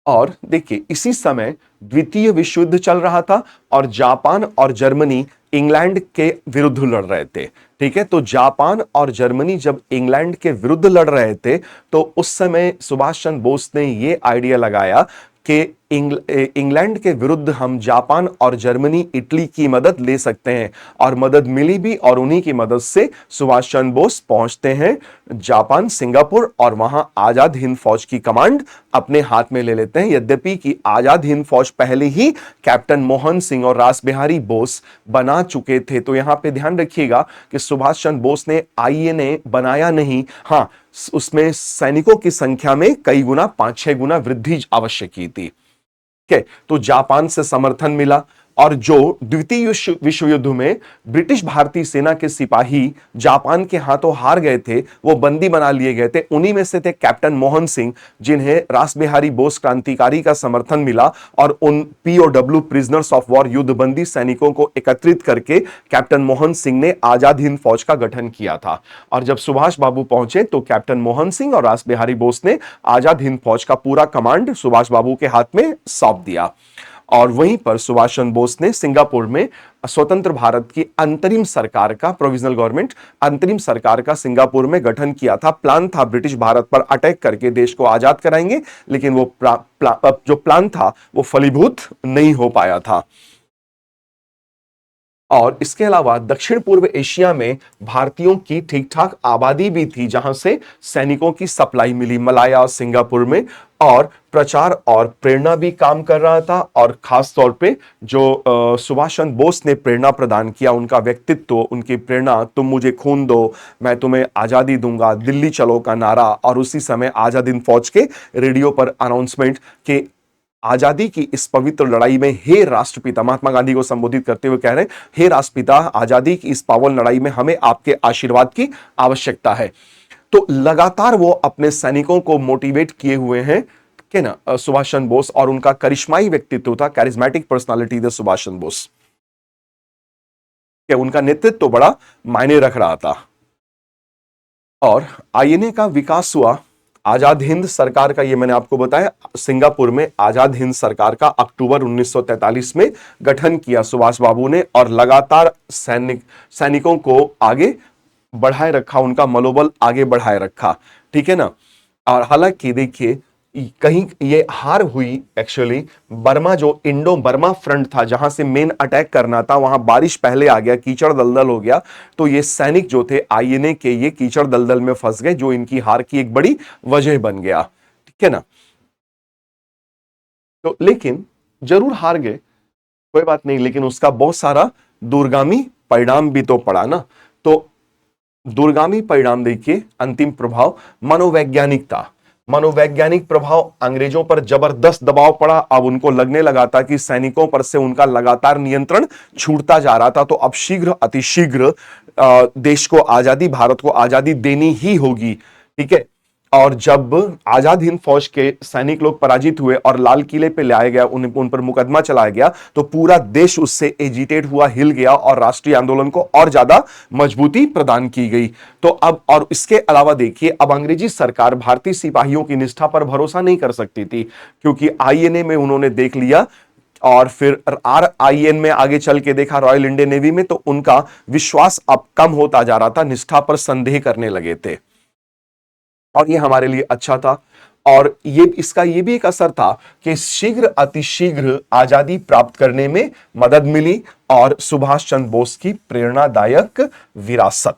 और देखिए इसी समय द्वितीय विश्व युद्ध चल रहा था और जापान और जर्मनी इंग्लैंड के विरुद्ध लड़ रहे थे। ठीक है, तो जापान और जर्मनी जब इंग्लैंड के विरुद्ध लड़ रहे थे तो उस समय सुभाष चंद्र बोस ने यह आइडिया लगाया कि इंग्लैंड के विरुद्ध हम जापान और जर्मनी, इटली की मदद ले सकते हैं। और मदद मिली भी, और उन्हीं की मदद से सुभाष चंद्र बोस पहुंचते हैं जापान, सिंगापुर, और वहां आजाद हिंद फौज की कमांड अपने हाथ में ले लेते हैं। यद्यपि कि आजाद हिंद फौज पहले ही कैप्टन मोहन सिंह और रास बिहारी बोस बना चुके थे। तो यहां पे ध्यान रखिएगा कि सुभाष चंद्र बोस ने आईएनए बनाया नहीं, हां उसमें सैनिकों की संख्या में कई गुना, 5-6 गुना वृद्धि आवश्यक की थी। तो जापान से समर्थन मिला। और जो द्वितीय विश्व युद्ध में ब्रिटिश भारतीय सेना के सिपाही जापान के हाथों हार गए थे, वो बंदी बना लिए गए थे, उन्हीं में से थे कैप्टन मोहन सिंह, जिन्हें रास बिहारी बोस क्रांतिकारी का समर्थन मिला। और उन POW प्रिजनर्स ऑफ वॉर, युद्धबंदी सैनिकों को एकत्रित करके कैप्टन मोहन सिंह ने आजाद हिंद फौज का गठन किया था। और जब सुभाष बाबू पहुंचे तो कैप्टन मोहन सिंह और रास बिहारी बोस ने आजाद हिंद फौज का पूरा कमांड सुभाष बाबू के हाथ में सौंप दिया। और वहीं पर सुभाष चंद्र बोस ने सिंगापुर में स्वतंत्र भारत की अंतरिम सरकार का, प्रोविजनल गवर्नमेंट, अंतरिम सरकार का सिंगापुर में गठन किया था। प्लान था ब्रिटिश भारत पर अटैक करके देश को आजाद कराएंगे, लेकिन वो जो प्लान था वो फलीभूत नहीं हो पाया था। और इसके अलावा दक्षिण पूर्व एशिया में भारतीयों की ठीक ठाक आबादी भी थी, जहां से सैनिकों की सप्लाई मिली, मलाया और सिंगापुर में। और प्रचार और प्रेरणा भी काम कर रहा था। और खास तौर पे जो सुभाष चंद्र बोस ने प्रेरणा प्रदान किया, उनका व्यक्तित्व, उनकी प्रेरणा, तुम मुझे खून दो मैं तुम्हें आजादी दूंगा, दिल्ली चलो का नारा, और उसी समय आजाद हिंद फौज के रेडियो पर अनाउंसमेंट के आजादी की इस पवित्र लड़ाई में, हे राष्ट्रपिता, महात्मा गांधी को संबोधित करते हुए कह रहे हैं, हे राष्ट्रपिता, आजादी की इस पावन लड़ाई में हमें आपके आशीर्वाद की आवश्यकता है। तो लगातार वो अपने सैनिकों को मोटिवेट किए हुए हैं कि ना सुभाष चंद्र बोस, और उनका करिश्माई व्यक्तित्व था, कैरिज्मेटिक पर्सनालिटी थे सुभाष चंद्र बोस, कि उनका नेतृत्व बड़ा मायने रख रहा था। और आईएनए का विकास हुआ। आजाद हिंद सरकार का, ये मैंने आपको बताया, सिंगापुर में आजाद हिंद सरकार का अक्टूबर 1943 में गठन किया सुभाष बाबू ने। और लगातार सैनिकों को आगे बढ़ाए रखा, उनका मनोबल आगे बढ़ाए रखा। ठीक है ना। और हालांकि देखिए कहीं ये हार हुई एक्चुअली, बर्मा, जो इंडो बर्मा फ्रंट था, जहां से मेन अटैक करना था, वहां बारिश पहले आ गया, कीचड़ दलदल हो गया। तो ये सैनिक जो थे आईएनए के, ये कीचड़ दलदल में फंस गए, जो इनकी हार की एक बड़ी वजह बन गया। ठीक है ना। तो लेकिन जरूर हार गए, कोई बात नहीं, लेकिन उसका बहुत सारा दूरगामी परिणाम भी तो पड़ा ना। तो दूरगामी परिणाम देखिए, अंतिम प्रभाव मनोवैज्ञानिक था। मनोवैज्ञानिक प्रभाव, अंग्रेजों पर जबरदस्त दबाव पड़ा। अब उनको लगने लगा था कि सैनिकों पर से उनका लगातार नियंत्रण छूटता जा रहा था, तो अब शीघ्र अतिशीघ्र देश को आजादी, भारत को आजादी देनी ही होगी। ठीक है। और जब आजाद हिंद फौज के सैनिक लोग पराजित हुए और लाल किले पे लाया गया, उन पर मुकदमा चलाया गया, तो पूरा देश उससे एजिटेट हुआ, हिल गया और राष्ट्रीय आंदोलन को और ज्यादा मजबूती प्रदान की गई। तो अब, और इसके अलावा देखिए, अब अंग्रेजी सरकार भारतीय सिपाहियों की निष्ठा पर भरोसा नहीं कर सकती थी, क्योंकि आईएनए में उन्होंने देख लिया और फिर RIN में आगे चल के देखा, रॉयल इंडियन नेवी में, तो उनका विश्वास अब कम होता जा रहा था, निष्ठा पर संदेह करने लगे थे। और ये हमारे लिए अच्छा था। और ये इसका ये भी एक असर था कि शीघ्र अतिशीघ्र आजादी प्राप्त करने में मदद मिली, और सुभाष चंद्र बोस की प्रेरणादायक विरासत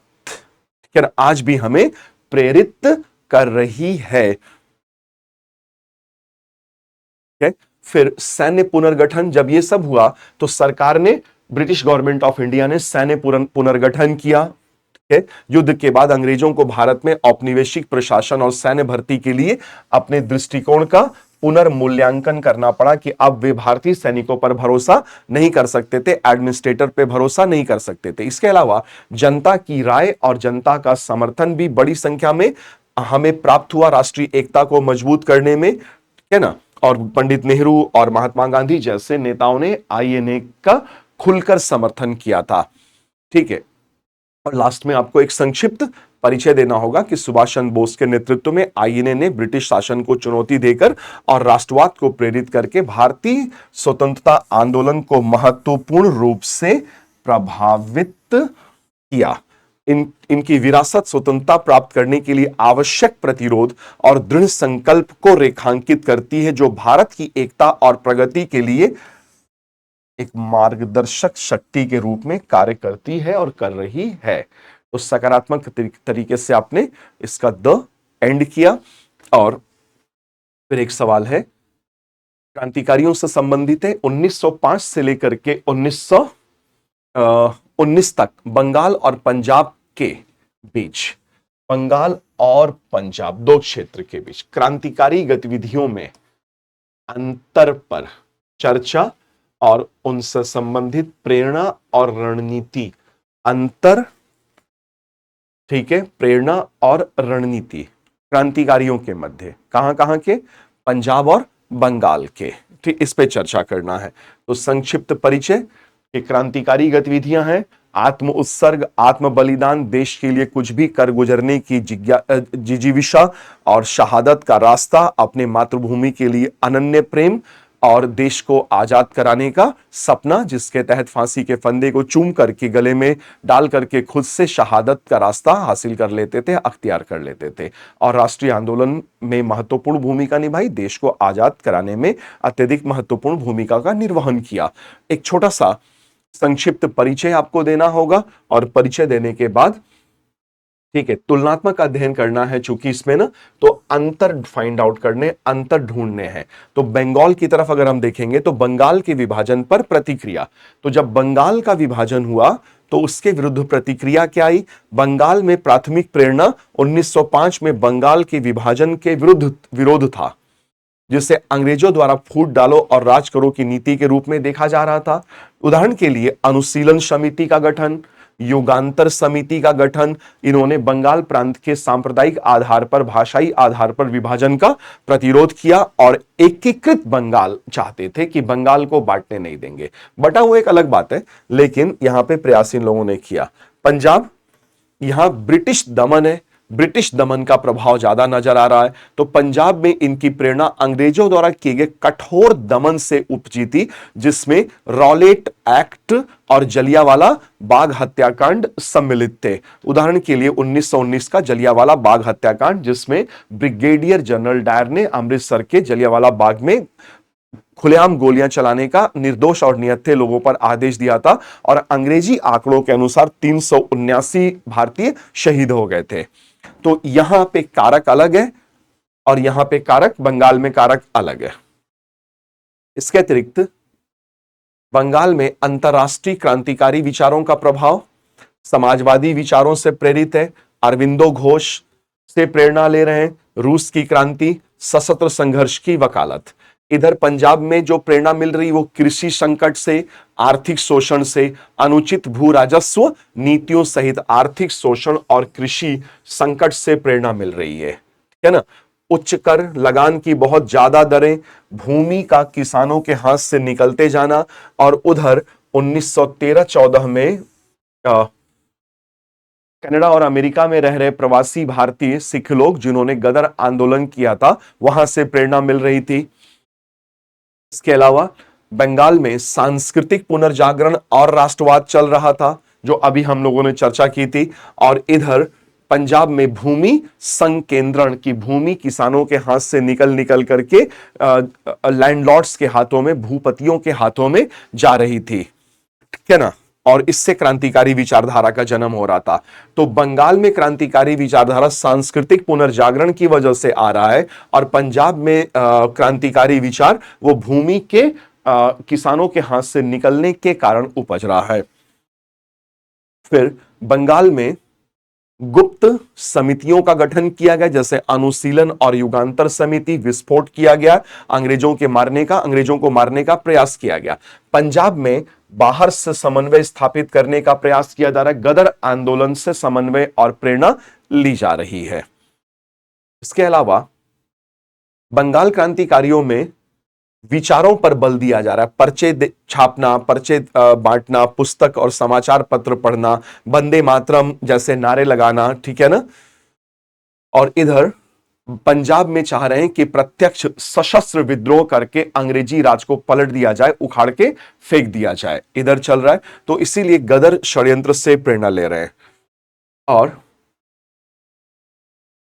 आज भी हमें प्रेरित कर रही है। फिर सैन्य पुनर्गठन, जब ये सब हुआ तो सरकार ने, ब्रिटिश गवर्नमेंट ऑफ इंडिया ने सैन्य पुनर्गठन किया। युद्ध के बाद अंग्रेजों को भारत में औपनिवेशिक प्रशासन और सैन्य भर्ती के लिए अपने दृष्टिकोण का पुनर्मूल्यांकन करना पड़ा कि अब वे भारतीय सैनिकों पर भरोसा नहीं कर सकते थे, एडमिनिस्ट्रेटर पे भरोसा नहीं कर सकते थे। इसके अलावा जनता की राय और जनता का समर्थन भी बड़ी संख्या में हमें प्राप्त हुआ राष्ट्रीय एकता को मजबूत करने में, है ना। और पंडित नेहरू और महात्मा गांधी जैसे नेताओं ने INA का खुलकर समर्थन किया था। ठीक है। और लास्ट में आपको एक संक्षिप्त परिचय देना होगा कि सुभाष चंद्र बोस के नेतृत्व में INA ने ब्रिटिश शासन को चुनौती देकर और राष्ट्रवाद को प्रेरित करके भारतीय स्वतंत्रता आंदोलन को महत्वपूर्ण रूप से प्रभावित किया। इनकी विरासत स्वतंत्रता प्राप्त करने के लिए आवश्यक प्रतिरोध और दृढ़ संकल्प को रेखांकित करती है, जो भारत की एकता और प्रगति के लिए एक मार्गदर्शक शक्ति के रूप में कार्य करती है और कर रही है। तो सकारात्मक तरीके से आपने इसका द एंड किया। और फिर एक सवाल है, क्रांतिकारियों से संबंधित है। 1905 से लेकर के 1919 तक बंगाल और पंजाब के बीच, बंगाल और पंजाब दो क्षेत्र के बीच क्रांतिकारी गतिविधियों में अंतर पर चर्चा और उनसे संबंधित प्रेरणा और रणनीति। अंतर, ठीक है, प्रेरणा और रणनीति क्रांतिकारियों के मध्य, कहां के, पंजाब और बंगाल के। ठीक, इस पे चर्चा करना है। तो संक्षिप्त परिचय कि क्रांतिकारी गतिविधियां हैं आत्म उत्सर्ग, आत्म बलिदान, देश के लिए कुछ भी कर गुजरने की जिजीविषा और शहादत का रास्ता, अपने मातृभूमि के लिए अनन्य प्रेम और देश को आजाद कराने का सपना, जिसके तहत फांसी के फंदे को चूम करके गले में डाल करके खुद से शहादत का रास्ता हासिल कर लेते थे, अख्तियार कर लेते थे। और राष्ट्रीय आंदोलन में महत्वपूर्ण भूमिका निभाई, देश को आजाद कराने में अत्यधिक महत्वपूर्ण भूमिका का निर्वहन किया। एक छोटा सा संक्षिप्त परिचय आपको देना होगा, और परिचय देने के बाद, ठीक है, तुलनात्मक अध्ययन करना है चूंकि इसमें ना, तो अंतर फाइंड आउट करने, अंतर ढूंढने हैं। तो बंगाल की तरफ अगर हम देखेंगे तो बंगाल के विभाजन पर प्रतिक्रिया, तो जब बंगाल का विभाजन हुआ तो उसके विरुद्ध प्रतिक्रिया क्या आई। बंगाल में प्राथमिक प्रेरणा 1905 में बंगाल के विभाजन के विरोध था, जिसे अंग्रेजों द्वारा फूट डालो और राज करो की नीति के रूप में देखा जा रहा था। उदाहरण के लिए अनुशीलन समिति का गठन, युगांतर समिति का गठन, इन्होंने बंगाल प्रांत के सांप्रदायिक आधार पर, भाषाई आधार पर विभाजन का प्रतिरोध किया और एकीकृत बंगाल चाहते थे कि बंगाल को बांटने नहीं देंगे। बटा वो एक अलग बात है, लेकिन यहां पे प्रयास इन लोगों ने किया। पंजाब, यहां ब्रिटिश दमन है, ब्रिटिश दमन का प्रभाव ज्यादा नजर आ रहा है, तो पंजाब में इनकी प्रेरणा अंग्रेजों द्वारा किए गए कठोर दमन से उपजी थी, जिसमें रॉलेट एक्ट और जलियांवाला बाग हत्याकांड सम्मिलित थे। उदाहरण के लिए 1919 का जलियांवाला बाग हत्याकांड, जिसमें ब्रिगेडियर जनरल डायर ने अमृतसर के जलियांवाला बाग में खुलेआम गोलियां चलाने का निर्दोष और निहत्थे लोगों पर आदेश दिया था, और अंग्रेजी आंकड़ों के अनुसार 379 भारतीय शहीद हो गए थे। तो यहां पे कारक अलग है और यहां पे कारक, बंगाल में कारक अलग है। इसके अतिरिक्त बंगाल में अंतरराष्ट्रीय क्रांतिकारी विचारों का प्रभाव, समाजवादी विचारों से प्रेरित है, अरविंदो घोष से प्रेरणा ले रहे हैं, रूस की क्रांति, सशस्त्र संघर्ष की वकालत। इधर पंजाब में जो प्रेरणा मिल रही वो कृषि संकट से, आर्थिक शोषण से, अनुचित भू राजस्व नीतियों सहित आर्थिक शोषण और कृषि संकट से प्रेरणा मिल रही है, ठीक है ना। उच्च कर, लगान की बहुत ज्यादा दरें, भूमि का किसानों के हाथ से निकलते जाना, और उधर 1913-14 में कनाडा और अमेरिका में रह रहे प्रवासी भारतीय सिख लोग जिन्होंने गदर आंदोलन किया था, वहां से प्रेरणा मिल रही थी। इसके अलावा बंगाल में सांस्कृतिक पुनर्जागरण और राष्ट्रवाद चल रहा था, जो अभी हम लोगों ने चर्चा की थी। और इधर पंजाब में भूमि संकेंद्रण की, भूमि किसानों के हाथ से निकल निकल करके लैंडलॉर्ड्स के हाथों में, भूपतियों के हाथों में जा रही थी, ठीक है ना। और इससे क्रांतिकारी विचारधारा का जन्म हो रहा था। तो बंगाल में क्रांतिकारी विचारधारा सांस्कृतिक पुनर्जागरण की वजह से आ रहा है, और पंजाब में क्रांतिकारी विचार वो भूमि के किसानों के हाथ से निकलने के कारण उपज रहा है। फिर बंगाल में गुप्त समितियों का गठन किया गया, जैसे अनुशीलन और युगांतर समिति। विस्फोट किया गया, अंग्रेजों को मारने का प्रयास किया गया। पंजाब में बाहर से समन्वय स्थापित करने का प्रयास किया जा रहा है। गदर आंदोलन से समन्वय और प्रेरणा ली जा रही है। इसके अलावा बंगाल क्रांतिकारियों में विचारों पर बल दिया जा रहा है। पर्चे छापना, पर्चे बांटना, पुस्तक और समाचार पत्र पढ़ना, वंदे मातरम जैसे नारे लगाना, ठीक है ना। और इधर पंजाब में चाह रहे हैं कि प्रत्यक्ष सशस्त्र विद्रोह करके अंग्रेजी राज को पलट दिया जाए, उखाड़ के फेंक दिया जाए, इधर चल रहा है। तो इसीलिए गदर षड्यंत्र से प्रेरणा ले रहे हैं। और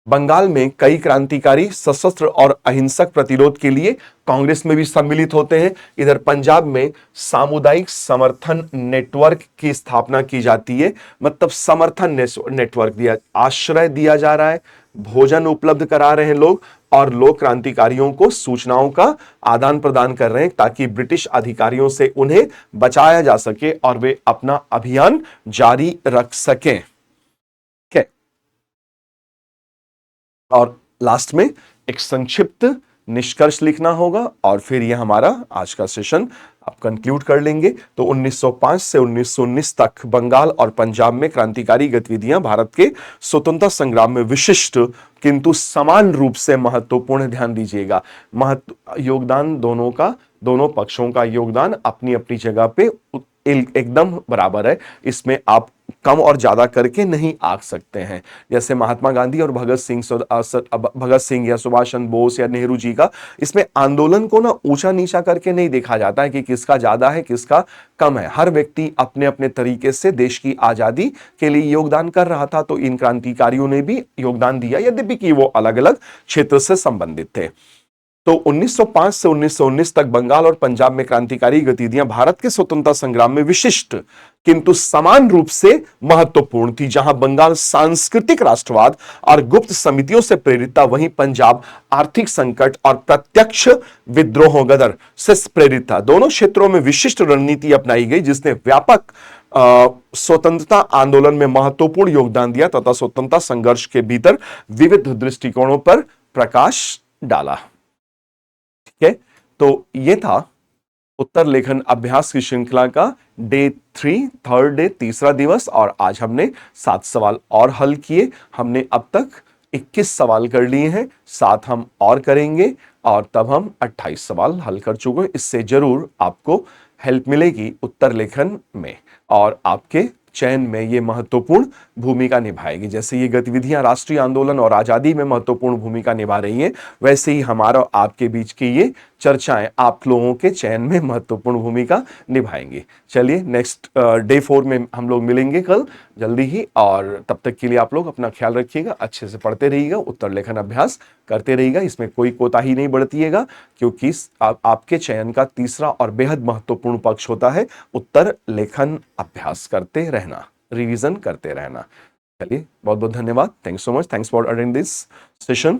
बंगाल में कई क्रांतिकारी सशस्त्र और अहिंसक प्रतिरोध के लिए कांग्रेस में भी सम्मिलित होते हैं। इधर पंजाब में सामुदायिक समर्थन नेटवर्क की स्थापना की जाती है, मतलब समर्थन नेटवर्क दिया, आश्रय दिया जा रहा है, भोजन उपलब्ध करा रहे हैं लोग, और लोग क्रांतिकारियों को सूचनाओं का आदान प्रदान कर रहे हैं ताकि ब्रिटिश अधिकारियों से उन्हें बचाया जा सके और वे अपना अभियान जारी रख सकें। और लास्ट में एक संक्षिप्त निष्कर्ष लिखना होगा, और फिर यह हमारा आज का सेशन आप कंक्लूड कर लेंगे। तो 1905 से 1919 तक बंगाल और पंजाब में क्रांतिकारी गतिविधियां भारत के स्वतंत्रता संग्राम में विशिष्ट किंतु समान रूप से महत्वपूर्ण, ध्यान दीजिएगा, योगदान दोनों का, दोनों पक्षों का योगदान अपनी अपनी जगह पे एकदम बराबर है। इसमें आप कम और ज्यादा करके नहीं आंक सकते हैं। जैसे महात्मा गांधी और भगत सिंह या सुभाष चंद्र बोस या नेहरू जी का, इसमें आंदोलन को ना ऊंचा नीचा करके नहीं देखा जाता है कि किसका ज्यादा है किसका कम है। हर व्यक्ति अपने अपने तरीके से देश की आजादी के लिए योगदान कर रहा था। तो इन क्रांतिकारियों ने भी योगदान दिया, यद्यपि कि वो अलग अलग क्षेत्र से संबंधित थे। तो 1905 से 1919 तक बंगाल और पंजाब में क्रांतिकारी गतिविधियां भारत के स्वतंत्रता संग्राम में विशिष्ट किंतु समान रूप से महत्वपूर्ण थी। जहां बंगाल सांस्कृतिक राष्ट्रवाद और गुप्त समितियों से प्रेरित था, वहीं पंजाब आर्थिक संकट और प्रत्यक्ष विद्रोहों गदर से प्रेरित था। दोनों क्षेत्रों में विशिष्ट रणनीति अपनाई गई जिसने व्यापक स्वतंत्रता आंदोलन में महत्वपूर्ण योगदान दिया तथा स्वतंत्रता संघर्ष के भीतर विविध दृष्टिकोणों पर प्रकाश डाला। ठीक है, तो यह था उत्तर लेखन अभ्यास की श्रृंखला का डे 3, थर्ड डे, तीसरा दिवस। और आज हमने 7 सवाल और हल किए। हमने अब तक 21 सवाल कर लिए हैं, 7 हम और करेंगे और तब हम 28 सवाल हल कर चुके हैं। इससे जरूर आपको हेल्प मिलेगी उत्तर लेखन में और आपके चयन में ये महत्वपूर्ण भूमिका निभाएगी। जैसे ये गतिविधियां राष्ट्रीय आंदोलन और आजादी में महत्वपूर्ण भूमिका निभा रही हैं, वैसे ही हमारा और आपके बीच की ये चर्चाएं आप लोगों के चयन में महत्वपूर्ण भूमिका निभाएंगी। चलिए नेक्स्ट डे 4 में हम लोग मिलेंगे कल जल्दी ही, और तब तक के लिए आप लोग अपना ख्याल रखिएगा, अच्छे से पढ़ते रहिएगा, उत्तर लेखन अभ्यास करते रहिएगा। इसमें कोई कोताही नहीं बरतिएगा क्योंकि आपके चयन का तीसरा और बेहद महत्वपूर्ण पक्ष होता है उत्तर लेखन अभ्यास करते रहना, रिवीजन करते रहना। चलिए बहुत बहुत धन्यवाद। Thanks so much, thanks for attending this session.